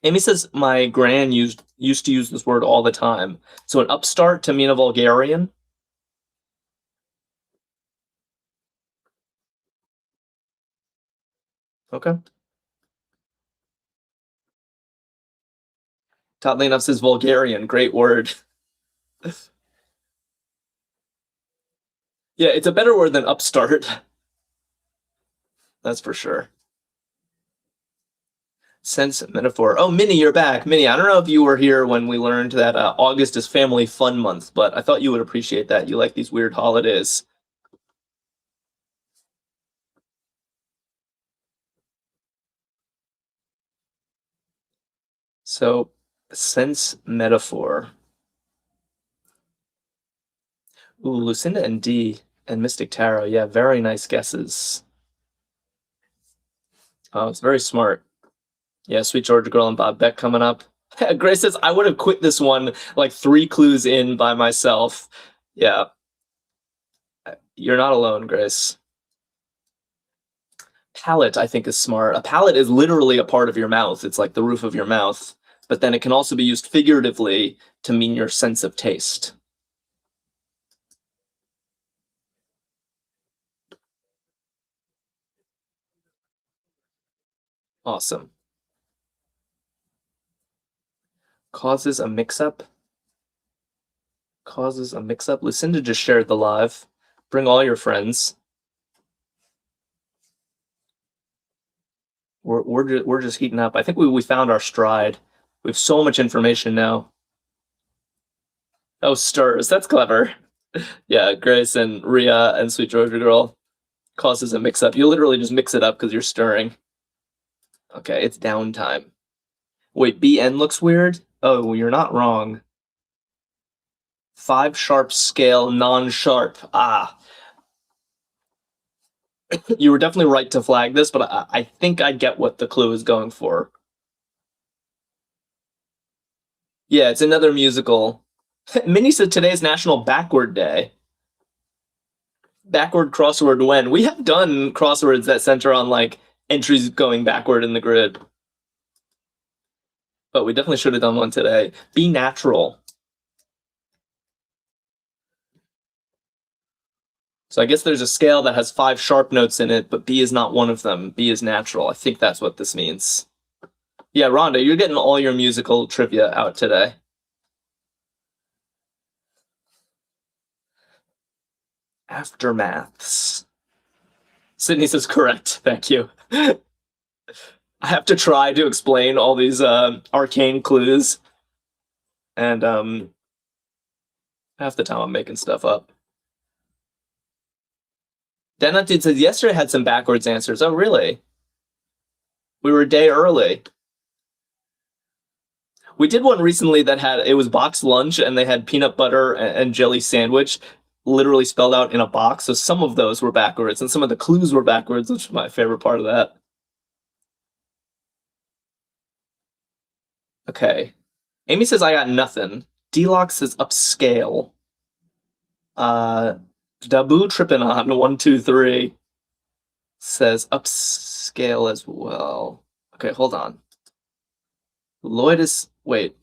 A: Amy says my gran used to use this word all the time. So an upstart to mean a vulgarian. Okay. Toddly enough says vulgarian. Great word. Yeah, it's a better word than upstart. That's for sure. Sense metaphor. Oh, Minnie, you're back. Minnie, I don't know if you were here when we learned that August is Family Fun Month, but I thought you would appreciate that. You like these weird holidays. So, sense metaphor. Ooh, Lucinda and D and Mystic Tarot. Yeah, very nice guesses. Oh, it's very smart. Yeah, Sweet Georgia Girl and Bob Beck coming up. Grace says, I would have quit this one like 3 clues in by myself. Yeah. You're not alone, Grace. Palate, I think, is smart. A palate is literally a part of your mouth. It's like the roof of your mouth. But then it can also be used figuratively to mean your sense of taste. Awesome. Causes a mix-up? Causes a mix-up? Lucinda just shared the live. Bring all your friends. We're just heating up. I think we found our stride. We have so much information now. Oh, stirs. That's clever. Yeah, Grace and Rhea and Sweet Georgia Girl causes a mix-up. You literally just mix it up because you're stirring. Okay, it's downtime. Wait, BN looks weird? Oh, you're not wrong. 5 sharp scale, non-sharp. Ah. You were definitely right to flag this, but I think I get what the clue is going for. Yeah, it's another musical. Minnie said today's National Backward Day. Backward crossword when? We have done crosswords that center on like entries going backward in the grid. But we definitely should have done one today. Be natural. So I guess there's a scale that has 5 sharp notes in it, but B is not one of them. B is natural. I think that's what this means. Yeah, Rhonda, you're getting all your musical trivia out today. Aftermaths. Sydney says correct. Thank you. I have to try to explain all these arcane clues. And half the time I'm making stuff up. Denut Dude says yesterday had some backwards answers. Oh, really? We were a day early. We did one recently that had, it was boxed lunch and they had peanut butter and jelly sandwich literally spelled out in a box. So some of those were backwards and some of the clues were backwards, which is my favorite part of that. Okay. Amy says I got nothing. D-Lock says upscale. Dabu tripping on 123 says upscale as well. Okay, hold on. Lloyd is wait.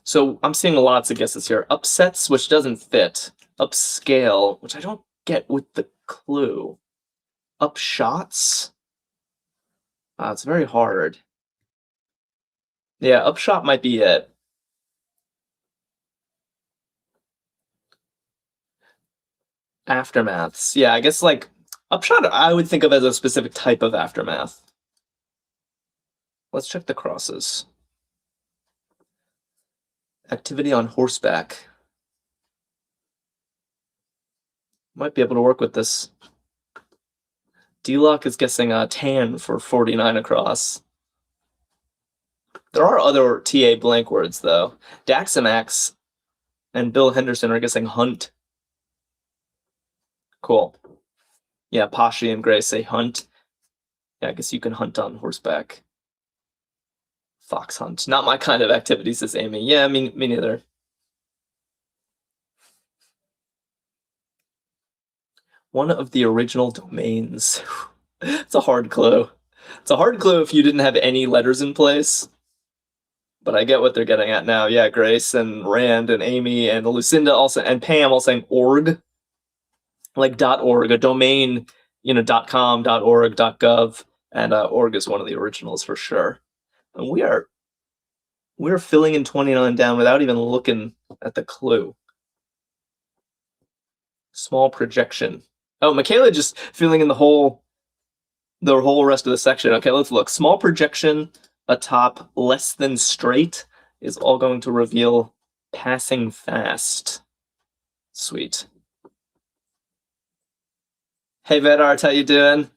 A: So I'm seeing lots of guesses here. Upsets, which doesn't fit. Upscale, which I don't get with the clue. Upshots? It's very hard. Yeah, upshot might be it. Aftermaths. Yeah, I guess like upshot I would think of as a specific type of aftermath. Let's check the crosses. Activity on horseback. Might be able to work with this. D-Lock is guessing tan for 49 across. There are other TA blank words, though. Daxamax and Bill Henderson are guessing hunt. Cool. Yeah, Pashi and Gray say hunt. Yeah, I guess you can hunt on horseback. Fox hunt. Not my kind of activity, says Amy. Yeah, me neither. One of the original domains. It's a hard clue. It's a hard clue if you didn't have any letters in place. But I get what they're getting at now. Yeah, Grace and Rand and Amy and Lucinda also, and Pam all saying org. Like .org, a domain, .com, .org, .gov, and org is one of the originals for sure. And we're filling in 29 down without even looking at the clue. Small projection. Oh, Michaela just filling in the whole rest of the section. Okay, let's look. Small projection atop less than straight is all going to reveal passing fast. Sweet. Hey Vedart, how you doing?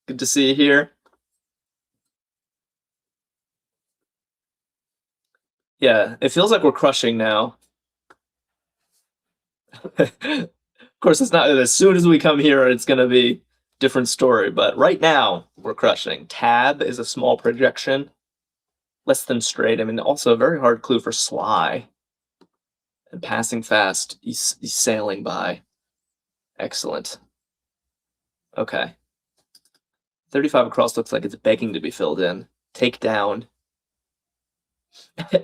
A: Good to see you here. Yeah, it feels like we're crushing now. Of course, it's not as soon as we come here, it's going to be different story. But right now, we're crushing. Tab is a small projection, less than straight. I mean, also a very hard clue for sly. And passing fast, he's sailing by. Excellent. Okay. 35 across looks like it's begging to be filled in. Take down.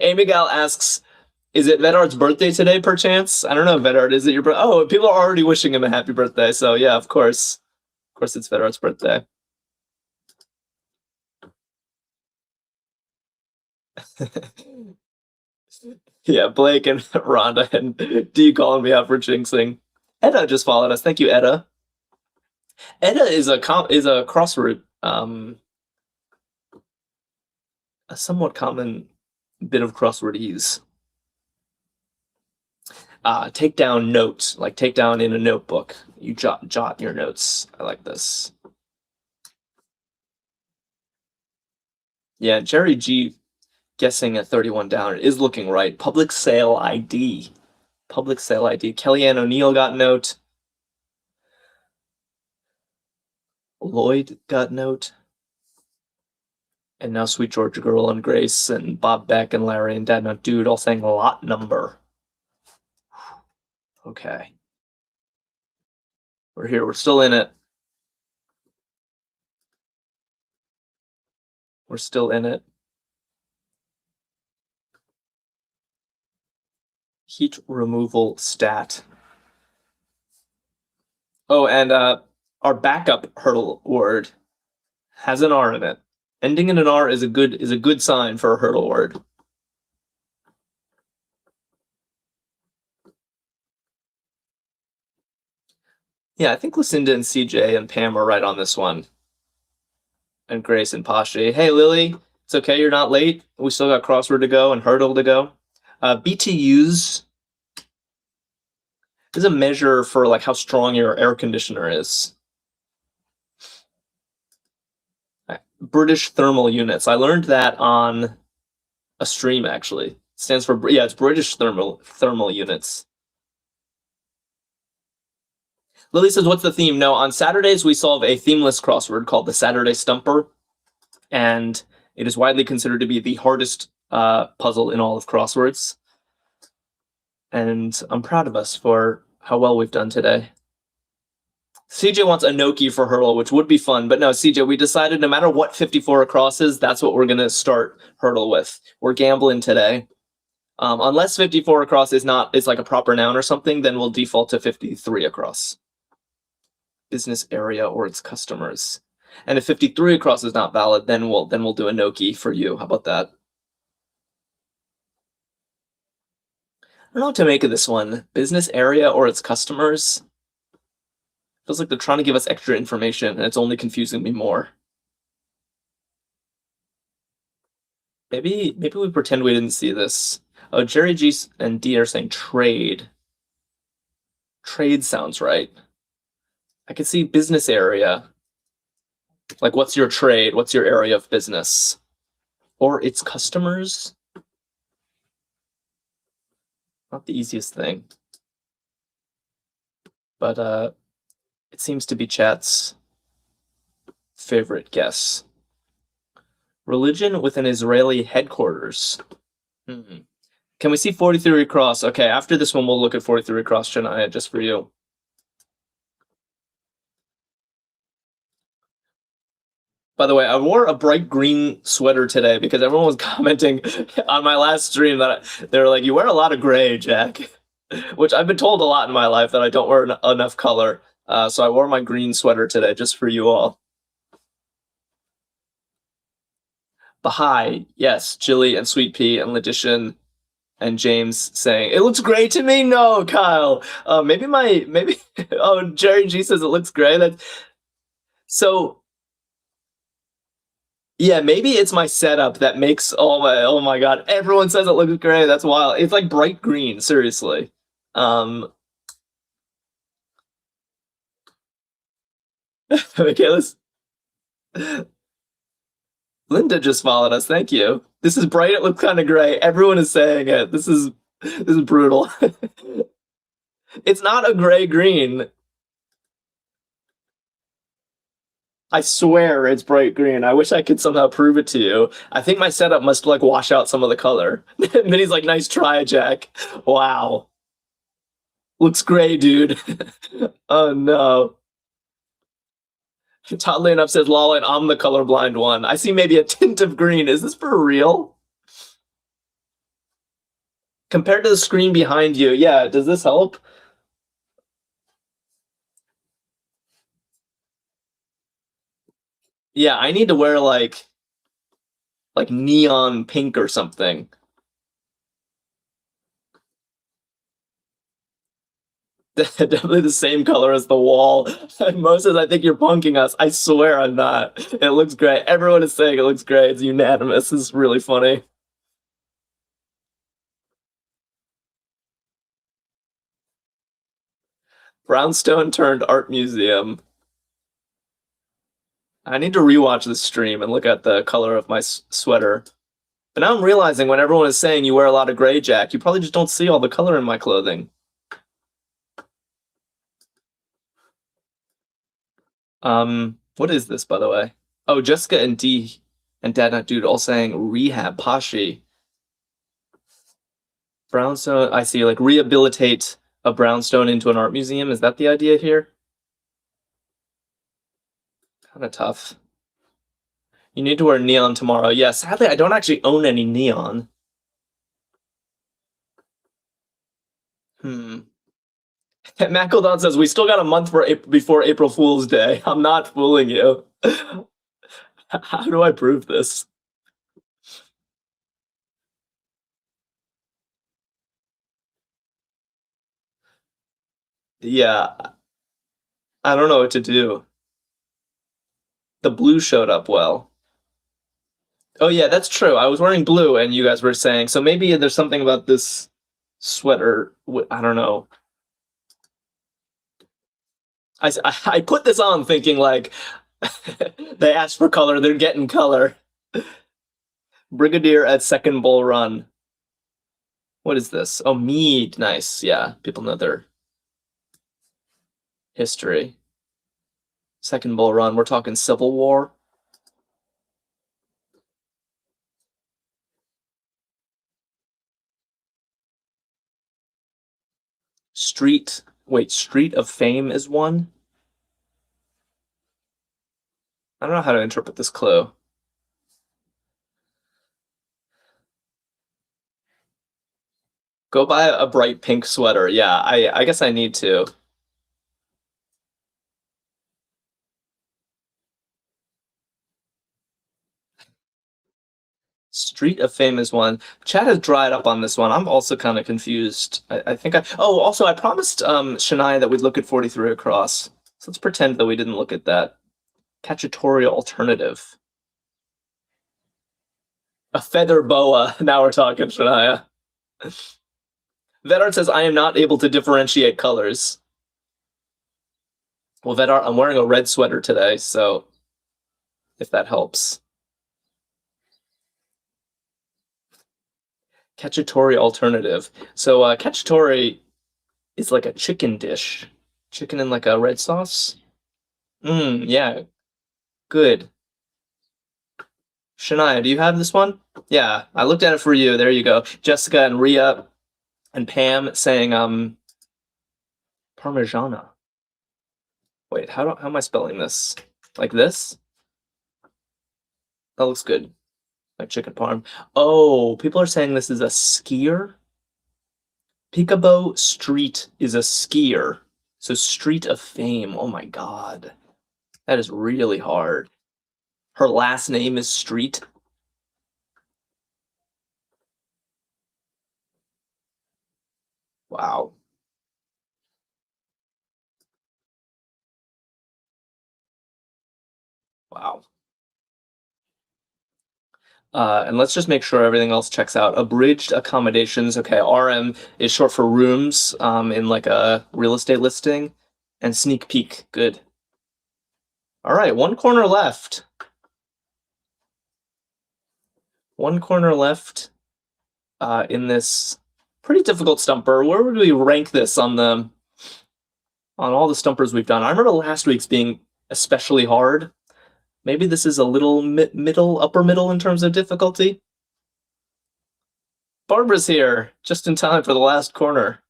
A: Amy Gal asks, is it Vedard's birthday today, perchance? I don't know, Vedard. Is it your birthday? Oh, people are already wishing him a happy birthday. So, yeah, of course. Of course, it's Vedard's birthday. Yeah, Blake and Rhonda and D calling me out for jinxing. Edda just followed us. Thank you, Edda. Edda is a crossword, a somewhat common bit of crossword ease. Take down notes, like take down in a notebook. You jot your notes. I like this. Yeah, Jerry G guessing at 31 down is looking right. Public sale ID. Public sale ID. Kellyanne O'Neill got note. Lloyd got note. And now Sweet Georgia Girl and Grace and Bob Beck and Larry and Dad Not Dude all saying lot number. Okay. We're here. We're still in it. We're still in it. Heat removal stat. Oh, and our backup hurdle word has an R in it. Ending in an R is a good sign for a hurdle word. Yeah, I think Lucinda and CJ and Pam are right on this one. And Grace and Pashi. Hey, Lily, it's okay. You're not late. We still got crossword to go and hurdle to go. BTUs is a measure for like how strong your air conditioner is. British thermal units. I learned that on a stream actually. It stands for it's British thermal units. Lily says, what's the theme? No, on Saturdays we solve a themeless crossword called the Saturday Stumper, and it is widely considered to be the hardest puzzle in all of crosswords. And I'm proud of us for how well we've done today. CJ wants a Noki for hurdle, which would be fun, but no, CJ, we decided no matter what 54 across is, that's what we're going to start hurdle with. We're gambling today. Unless 54 across is like a proper noun or something, then we'll default to 53 across. Business area or its customers. And if 53 across is not valid, then we'll do a Noki for you. How about that? I don't know what to make of this one. Business area or its customers. Feels like they're trying to give us extra information, and it's only confusing me more. Maybe we pretend we didn't see this. Oh, Jerry G and D are saying trade. Trade sounds right. I could see business area. Like, what's your trade? What's your area of business? Or its customers? Not the easiest thing. But it seems to be chat's favorite guess. Religion with an Israeli headquarters. Can we see 43 across? Okay, after this one, we'll look at 43 across, Shania, just for you. By the way, I wore a bright green sweater today because everyone was commenting on my last stream that they were like, you wear a lot of gray, Jack. Which I've been told a lot in my life that I don't wear enough color. So I wore my green sweater today just for you all. Baha'i, yes, Chili and Sweet Pea and Letition and James saying, it looks gray to me? No, Kyle. Maybe oh, Jerry G says it looks gray. So yeah, maybe it's my setup that makes oh my god, everyone says it looks gray. That's wild. It's like bright green, seriously. Okay, Linda just followed us. Thank you. This is bright, it looks kind of gray. Everyone is saying it. This is brutal. It's not a gray-green. I swear it's bright green. I wish I could somehow prove it to you. I think my setup must like wash out some of the color. And then he's like, nice try, Jack. Wow. Looks gray, dude. Oh no. Toddly enough says, lol, and I'm the colorblind one. I see maybe a tint of green. Is this for real? Compared to the screen behind you, yeah, does this help? Yeah, I need to wear like neon pink or something. Definitely the same color as the wall. Moses, I think you're punking us. I swear I'm not. It looks great. Everyone is saying it looks great. It's unanimous. This is really funny. Brownstone turned art museum. I need to rewatch this stream and look at the color of my sweater. But now I'm realizing when everyone is saying you wear a lot of gray, Jack, you probably just don't see all the color in my clothing. What is this, by the way? Oh, Jessica and D and Dad Not Dude all saying rehab Pashi. Brownstone, I see, like rehabilitate a brownstone into an art museum. Is that the idea here? Kind of tough. You need to wear neon tomorrow. Yeah, sadly, I don't actually own any neon. Mackledon says, we still got a month before April Fool's Day. I'm not fooling you. How do I prove this? Yeah, I don't know what to do. The blue showed up well. Oh yeah, that's true. I was wearing blue and you guys were saying, so maybe there's something about this sweater. I don't know. I put this on thinking like they asked for color, they're getting color. Brigadier at Second Bull Run. What is this? Oh, mead. Nice. Yeah, people know their history. Second Bull Run. We're talking Civil War. Street. Wait, Street of Fame is one? I don't know how to interpret this clue. Go buy a bright pink sweater. Yeah, I guess I need to. Street of Fame is one. Chat has dried up on this one. I'm also kind of confused. I think oh, also I promised Shania that we'd look at 43 across. So let's pretend that we didn't look at that. Cacciatorial alternative. A feather boa. Now we're talking, Shania. Vedart says, I am not able to differentiate colors. Well, Vedart, I'm wearing a red sweater today, so if that helps. Cacciatore alternative. So cacciatore is like a chicken dish. Chicken in like a red sauce. Yeah. Good. Shania, do you have this one? Yeah, I looked at it for you. There you go. Jessica and Ria and Pam saying Parmigiana. Wait, how am I spelling this? Like this? That looks good. Like chicken parm. Oh, people are saying this is a skier. Peekaboo Street is a skier. So Street of Fame. Oh my god. That is really hard. Her last name is Street. Wow. Wow. And let's just make sure everything else checks out. Abridged accommodations. Okay, RM is short for rooms in like a real estate listing. And sneak peek. Good. All right, one corner left. One corner left in this pretty difficult stumper. Where would we rank this on all the stumpers we've done? I remember last week's being especially hard. Maybe this is a little middle, upper middle in terms of difficulty. Barbara's here, just in time for the last corner.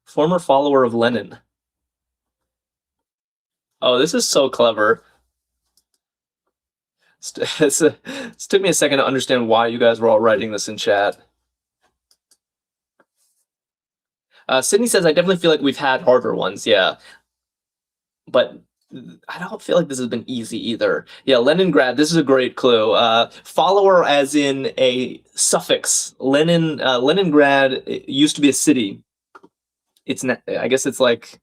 A: Former follower of Lenin. Oh, this is so clever. It took me a second to understand why you guys were all writing this in chat. Sydney says, I definitely feel like we've had harder ones, yeah. But I don't feel like this has been easy either. Yeah, Leningrad, this is a great clue. Follower as in a suffix. Leningrad used to be a city. I guess it's like,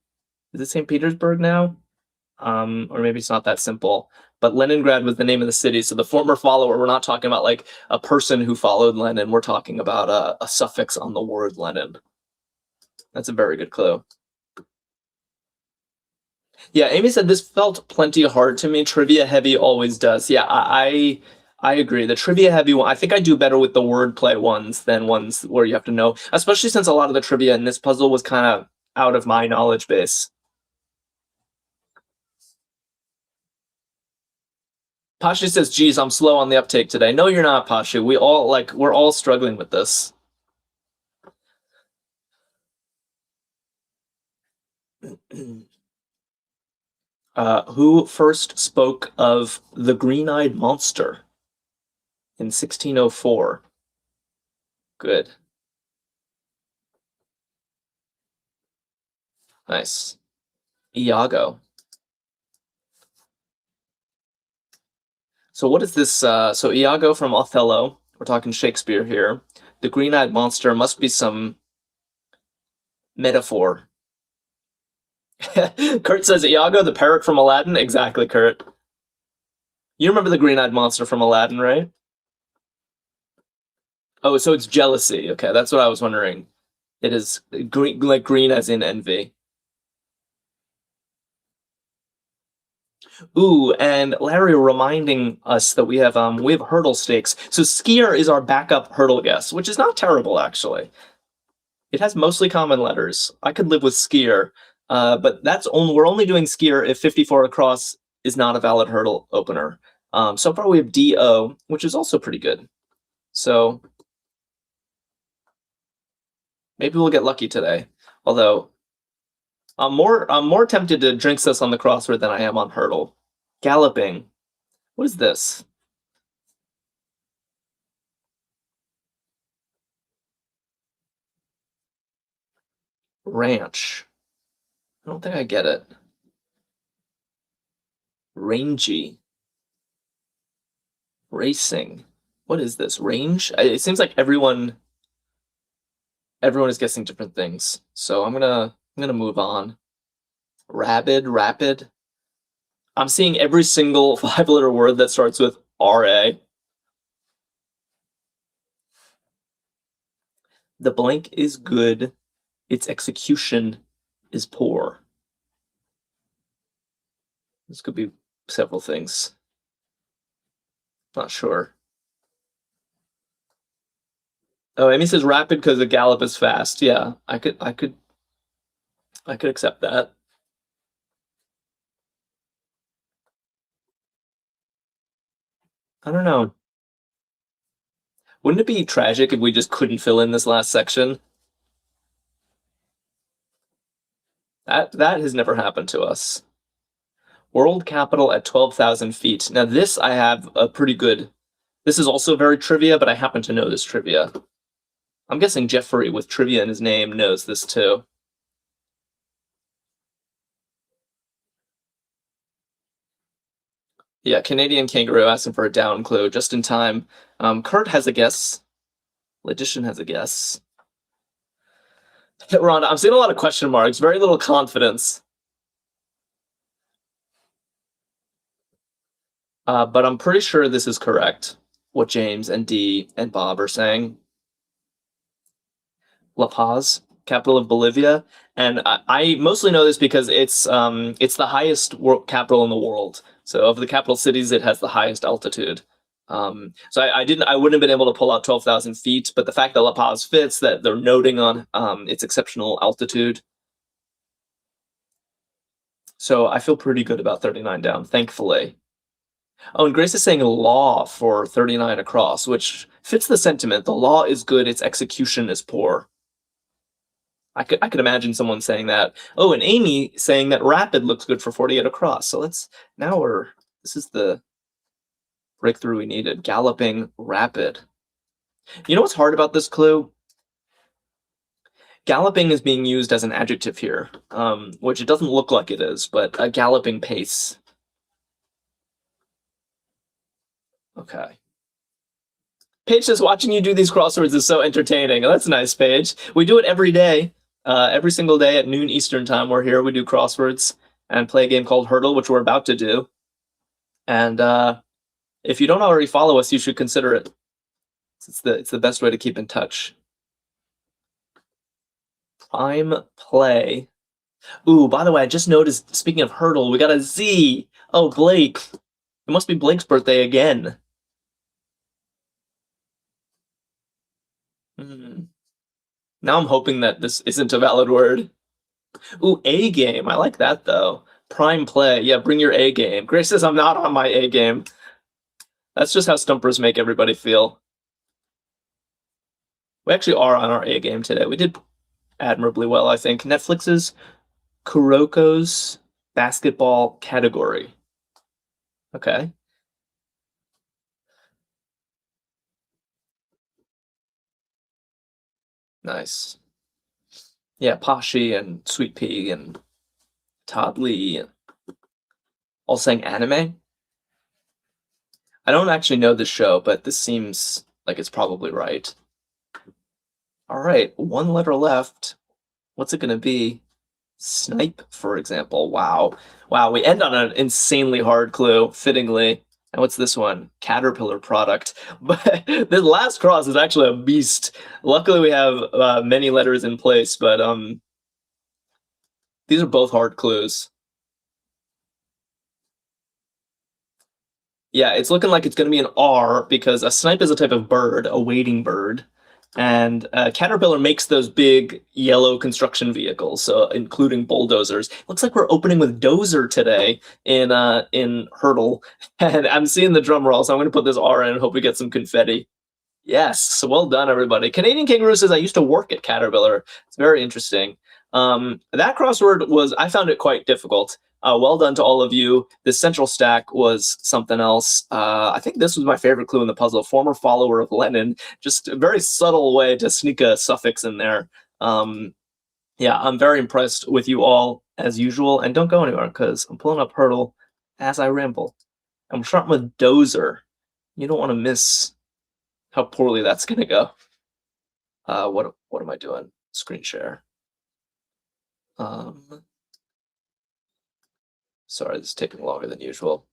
A: is it St. Petersburg now? Or maybe it's not that simple. But Leningrad was the name of the city. So the former follower, we're not talking about like a person who followed Lenin. We're talking about a suffix on the word Lenin. That's a very good clue. Yeah, Amy said this felt plenty hard to me. Trivia heavy always does. Yeah, I agree. The trivia heavy one, I think I do better with the wordplay ones than ones where you have to know, especially since a lot of the trivia in this puzzle was kind of out of my knowledge base. Pasha says, geez, I'm slow on the uptake today. No, you're not, Pasha. We're all struggling with this. Who first spoke of the green-eyed monster in 1604? Good. Nice. Iago. So what is this? So Iago from Othello. We're talking Shakespeare here. The green-eyed monster must be some metaphor. Kurt says, Iago, the parrot from Aladdin? Exactly, Kurt. You remember the green-eyed monster from Aladdin, right? Oh, so it's jealousy. Okay, that's what I was wondering. It is green, like green as in envy. Ooh, and Larry reminding us that we have hurdle stakes. So skier is our backup hurdle guess, which is not terrible actually. It has mostly common letters. I could live with skier, but we're only doing skier if 54 across is not a valid hurdle opener. So far we have DO, which is also pretty good. So maybe we'll get lucky today. Although I'm more tempted to drink this on the crossword than I am on hurdle. Galloping. What is this? Ranch. I don't think I get it. Rangy. Racing. What is this? Range? It seems like everyone is guessing different things. So I'm gonna move on. Rapid. I'm seeing every single 5-letter word that starts with RA. The blank is good. Its execution is poor. This could be several things. Not sure. Oh, Amy says rapid because the gallop is fast. Yeah, I could accept that. I don't know. Wouldn't it be tragic if we just couldn't fill in this last section? That has never happened to us. World capital at 12,000 feet. Now this I have a pretty good. This is also very trivia, but I happen to know this trivia. I'm guessing Jeffrey with trivia in his name knows this too. Yeah, Canadian kangaroo asking for a down clue just in time. Kurt has a guess. Logician has a guess. Rhonda, I'm seeing a lot of question marks, very little confidence. But I'm pretty sure this is correct, what James and Dee and Bob are saying. La Paz? capital of Bolivia, and I mostly know this because it's the highest capital in the world. So of the capital cities, it has the highest altitude. So I wouldn't have been able to pull out 12,000 feet, but the fact that La Paz fits, that they're noting on its exceptional altitude. So I feel pretty good about 39 down, thankfully. Oh, and Grace is saying law for 39 across, which fits the sentiment. The law is good, its execution is poor. I could imagine someone saying that. Oh, and Amy saying that rapid looks good for 48 across. So this is the breakthrough we needed. Galloping rapid. You know what's hard about this clue? Galloping is being used as an adjective here, which it doesn't look like it is, but a galloping pace. Okay. Paige says, watching you do these crosswords is so entertaining. That's nice, Paige. We do it every day. Every single day at noon Eastern time, we're here. We do crosswords and play a game called Hurdle, which we're about to do. And if you don't already follow us, you should consider it. It's the best way to keep in touch. Prime play. Ooh, by the way, I just noticed, speaking of Hurdle, we got a Z. Oh, Blake. It must be Blake's birthday again. Now I'm hoping that this isn't a valid word. Ooh, A game. I like that, though. Prime play. Yeah, bring your A game. Grace says I'm not on my A game. That's just how stumpers make everybody feel. We actually are on our A game today. We did admirably well, I think. Netflix's Kuroko's basketball category. Okay. Nice. Yeah, Pashi and Sweet Pea and Todd Lee all saying anime. I don't actually know this show, but this seems like it's probably right. All right, one letter left. What's it going to be? Snipe, for example. Wow. Wow, we end on an insanely hard clue, fittingly. And what's this one? Caterpillar product. But this last cross is actually a beast. Luckily, we have many letters in place, but these are both hard clues. Yeah, it's looking like it's going to be an R because a snipe is a type of bird, a wading bird. And Caterpillar makes those big yellow construction vehicles, so including bulldozers. Looks like we're opening with Dozer today in Hurdle, and I'm seeing the drum roll, so I'm going to put this R in and hope we get some confetti. Yes, so well done, everybody. Canadian Kangaroo says I used to work at Caterpillar. It's very interesting. That crossword I found it quite difficult. Well done to all of you. The central stack was something else. I think this was my favorite clue in the puzzle. Former follower of Lenin. Just a very subtle way to sneak a suffix in there. Yeah, I'm very impressed with you all, as usual. And don't go anywhere, because I'm pulling up Hurdle as I ramble. I'm starting with Dozer. You don't want to miss how poorly that's going to go. What am I doing? Screen share. Sorry, this is taking longer than usual.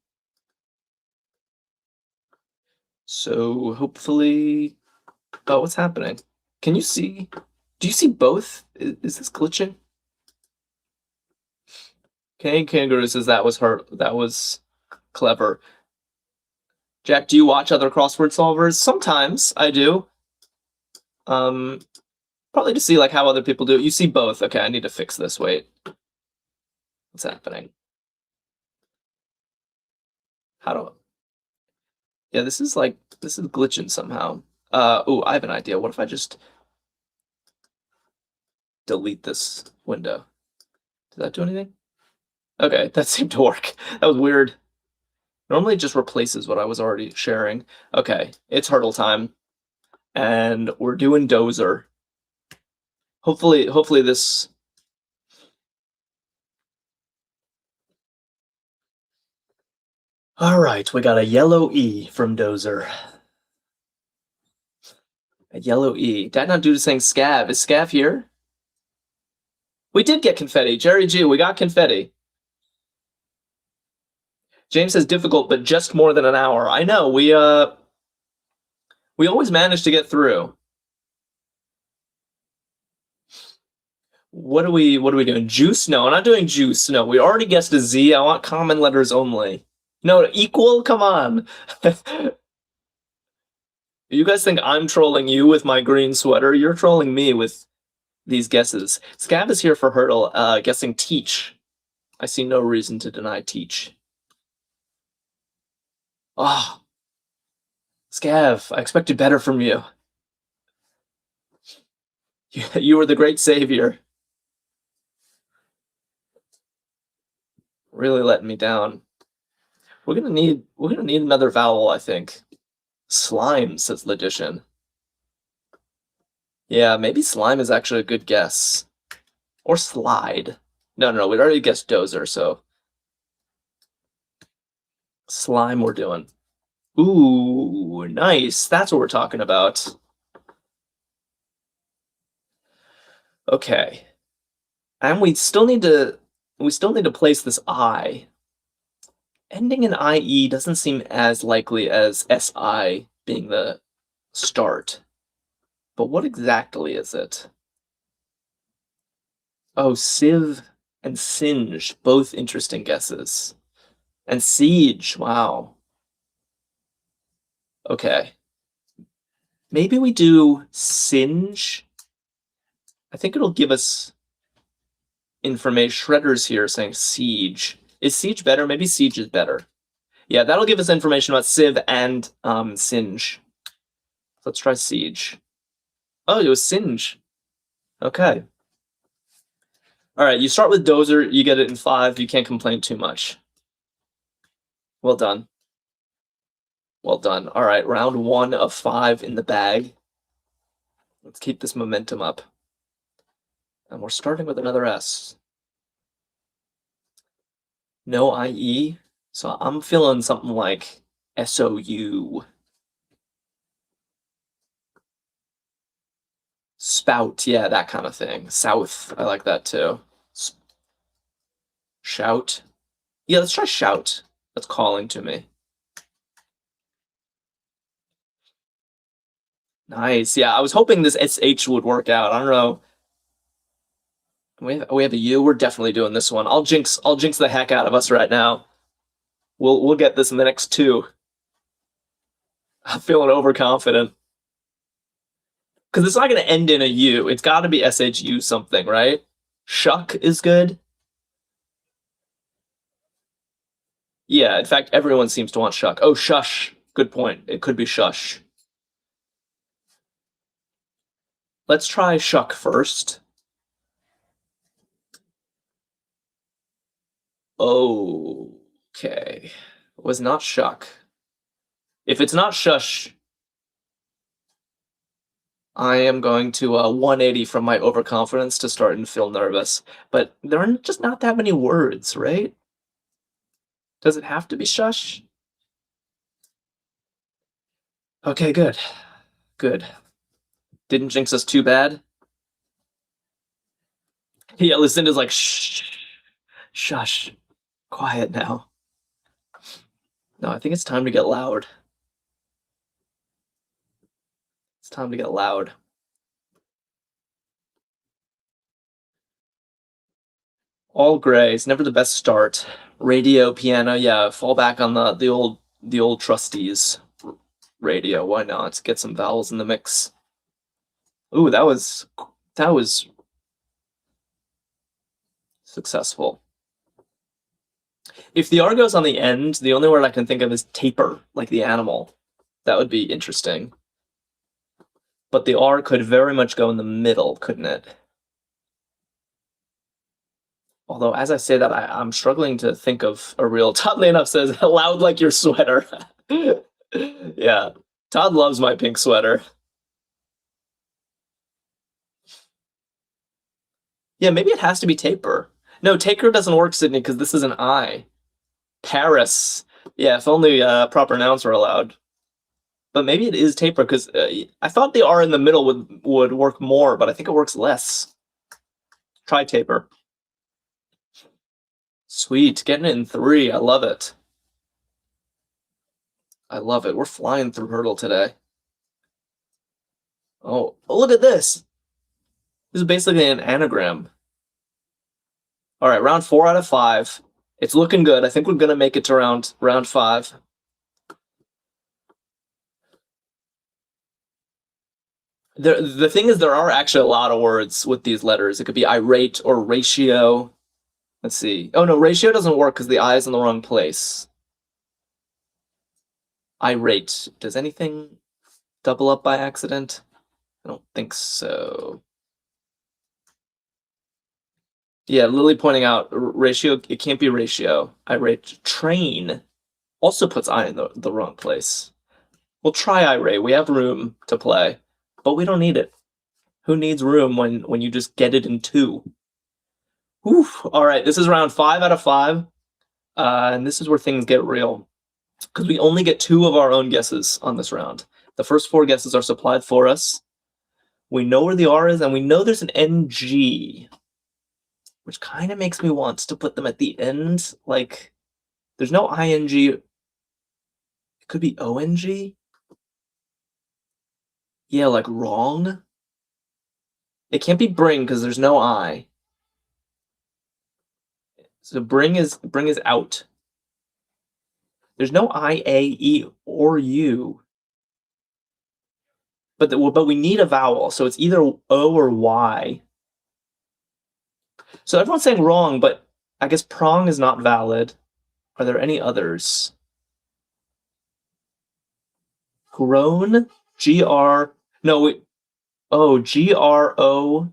A: So hopefully, oh, what's happening? Can you see? Do you see both? Is this glitching? Canadian Kangaroo says that was her. That was clever. Jack, do you watch other crossword solvers? Sometimes I do. Probably to see like how other people do it. You see both. Okay, I need to fix this. Wait. What's happening? How do? Yeah, this is glitching somehow. Oh, I have an idea. What if I just delete this window? Did that do anything? Okay, that seemed to work. That was weird. Normally it just replaces what I was already sharing. Okay, it's Hurdle time. And we're doing Dozer. Hopefully this... All right, we got a yellow E from Dozer. A yellow E. Did I not do the saying Scav? Is Scav here? We did get confetti. Jerry G, we got confetti. James says difficult, but just more than an hour. I know, we always manage to get through. What are we doing? Juice? No, I'm not doing juice. No, we already guessed a Z. I want common letters only. No, equal? Come on. You guys think I'm trolling you with my green sweater? You're trolling me with these guesses. Scav is here for Hurdle, guessing teach. I see no reason to deny teach. Oh, Scav, I expected better from you. You were the great savior. Really letting me down. We're gonna need another vowel, I think. Slime, says Logician. Yeah, maybe slime is actually a good guess. Or slide. No, we'd already guessed dozer, so slime we're doing. Ooh, nice. That's what we're talking about. Okay. And we still need to place this I. Ending in IE doesn't seem as likely as SI being the start. But what exactly is it? Oh, sieve and singe, both interesting guesses. And siege, wow. Okay. Maybe we do singe. I think it'll give us information. Shredder's here saying siege. Is siege better? Maybe siege is better. Yeah, that'll give us information about sieve and singe. Let's try siege. Oh, it was singe. Okay. All right, you start with dozer, you get it in 5, you can't complain too much. Well done. Well done. All right, round 1 of 5 in the bag. Let's keep this momentum up. And we're starting with another S. No IE, so I'm feeling something like SOU. Spout, yeah, that kind of thing. South, I like that too. Shout. Yeah, let's try shout. That's calling to me. Nice. Yeah, I was hoping this SH would work out. I don't know. We have a U. We're definitely doing this one. I'll jinx the heck out of us right now. We'll get this in the next 2. I'm feeling overconfident. Because it's not going to end in a U. It's got to be SHU something, right? Shuck is good. Yeah, in fact, everyone seems to want shuck. Oh, shush. Good point. It could be shush. Let's try shuck first. Okay. It was not shuck. If it's not shush, I am going to 180 from my overconfidence to start and feel nervous. But there are just not that many words, right? Does it have to be shush? Okay, good. Good. Didn't jinx us too bad. Yeah, Lucinda's like, shh, shush, quiet now. No, I think it's time to get loud. It's time to get loud. All gray. It's never the best start. Radio, piano, yeah. Fall back on the old trustees. Radio. Why not? Get some vowels in the mix. Ooh, that was successful. If the R goes on the end, the only word I can think of is taper, like the animal. That would be interesting. But the R could very much go in the middle, couldn't it? Although, as I say that, I'm struggling to think of a real. Oddly enough, says loud like your sweater. Yeah, Todd loves my pink sweater. Yeah, maybe it has to be taper. No, taker doesn't work, Sydney, because this is an I. Paris. Yeah, if only proper nouns were allowed. But maybe it is taper, because I thought the R in the middle would work more, but I think it works less. Try taper. Sweet, getting it in 3. I love it. I love it. We're flying through Hurdle today. Oh, look at this. This is basically an anagram. All right, round 4 out of 5. It's looking good. I think we're going to make it to round 5. The thing is, there are actually a lot of words with these letters. It could be irate or ratio. Let's see. Oh, no, ratio doesn't work because the I is in the wrong place. Irate. Does anything double up by accident? I don't think so. Yeah, Lily pointing out ratio, it can't be ratio. Irate. Train also puts I in the wrong place. We'll try irate. We have room to play, but we don't need it. Who needs room when you just get it in 2? Whew. All right, this is round 5 out of 5. And this is where things get real, because we only get 2 of our own guesses on this round. The first 4 guesses are supplied for us. We know where the R is, and we know there's an NG, which kind of makes me want to put them at the end. Like, there's no ING. It could be ONG. Yeah, like wrong. It can't be bring because there's no I. So bring is out. There's no I, A, E, or U. But we need a vowel, so it's either O or Y. So everyone's saying wrong, but I guess prong is not valid. Are there any others? Grown? G-R... No, wait. Oh, G-R-O-W-N.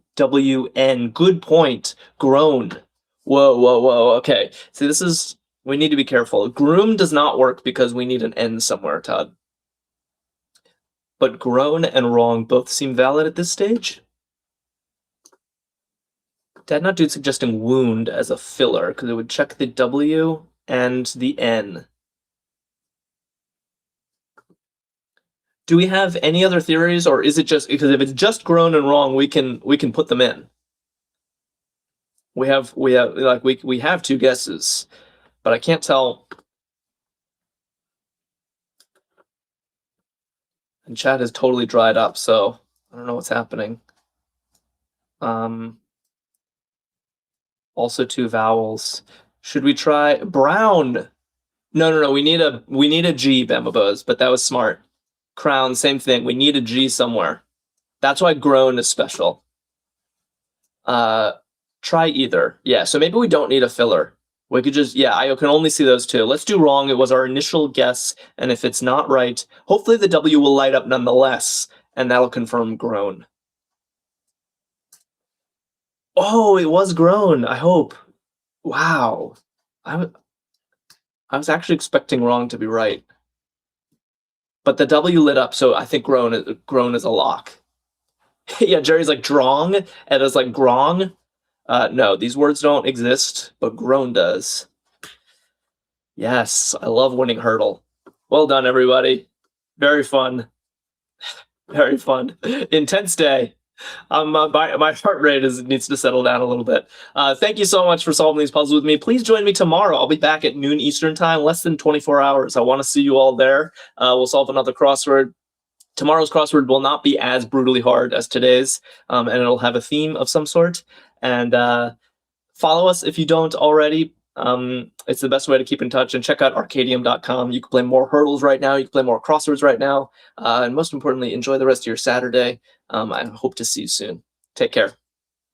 A: Good point. Grown. Whoa. Okay. See, this is... We need to be careful. Groom does not work because we need an N somewhere, Todd. But grown and wrong both seem valid at this stage. Dad Not Dude suggesting wound as a filler because it would check the W and the N. Do we have any other theories, or is it just because if it's just grown and wrong, we can put them in? We have 2 guesses, but I can't tell. And chat has totally dried up, so I don't know what's happening. Also 2 vowels. Should we try brown? No. We need a G, Bamabos, but that was smart. Crown, same thing. We need a G somewhere. That's why grown is special. Try either. Yeah, so maybe we don't need a filler. We could just, yeah, I can only see those 2. Let's do wrong. It was our initial guess, and if it's not right, hopefully the W will light up nonetheless, and that'll confirm grown. Oh, it was grown, I hope. Wow. I was actually expecting wrong to be right. But the W lit up, so I think grown is a lock. Yeah, Jerry's like drong, and it's like grong. No, these words don't exist, but grown does. Yes, I love winning Hurdle. Well done, everybody. Very fun. Very fun. Intense day. My heart rate needs to settle down a little bit. Thank you so much for solving these puzzles with me. Please join me tomorrow. I'll be back at noon Eastern time, less than 24 hours. I want to see you all there. We'll solve another crossword. Tomorrow's crossword will not be as brutally hard as today's, and it'll have a theme of some sort. And follow us if you don't already. It's the best way to keep in touch, and check out Arkadium.com. You can play more hurdles right now. You can play more crosswords right now. And most importantly, enjoy the rest of your Saturday. I hope to see you soon. Take care.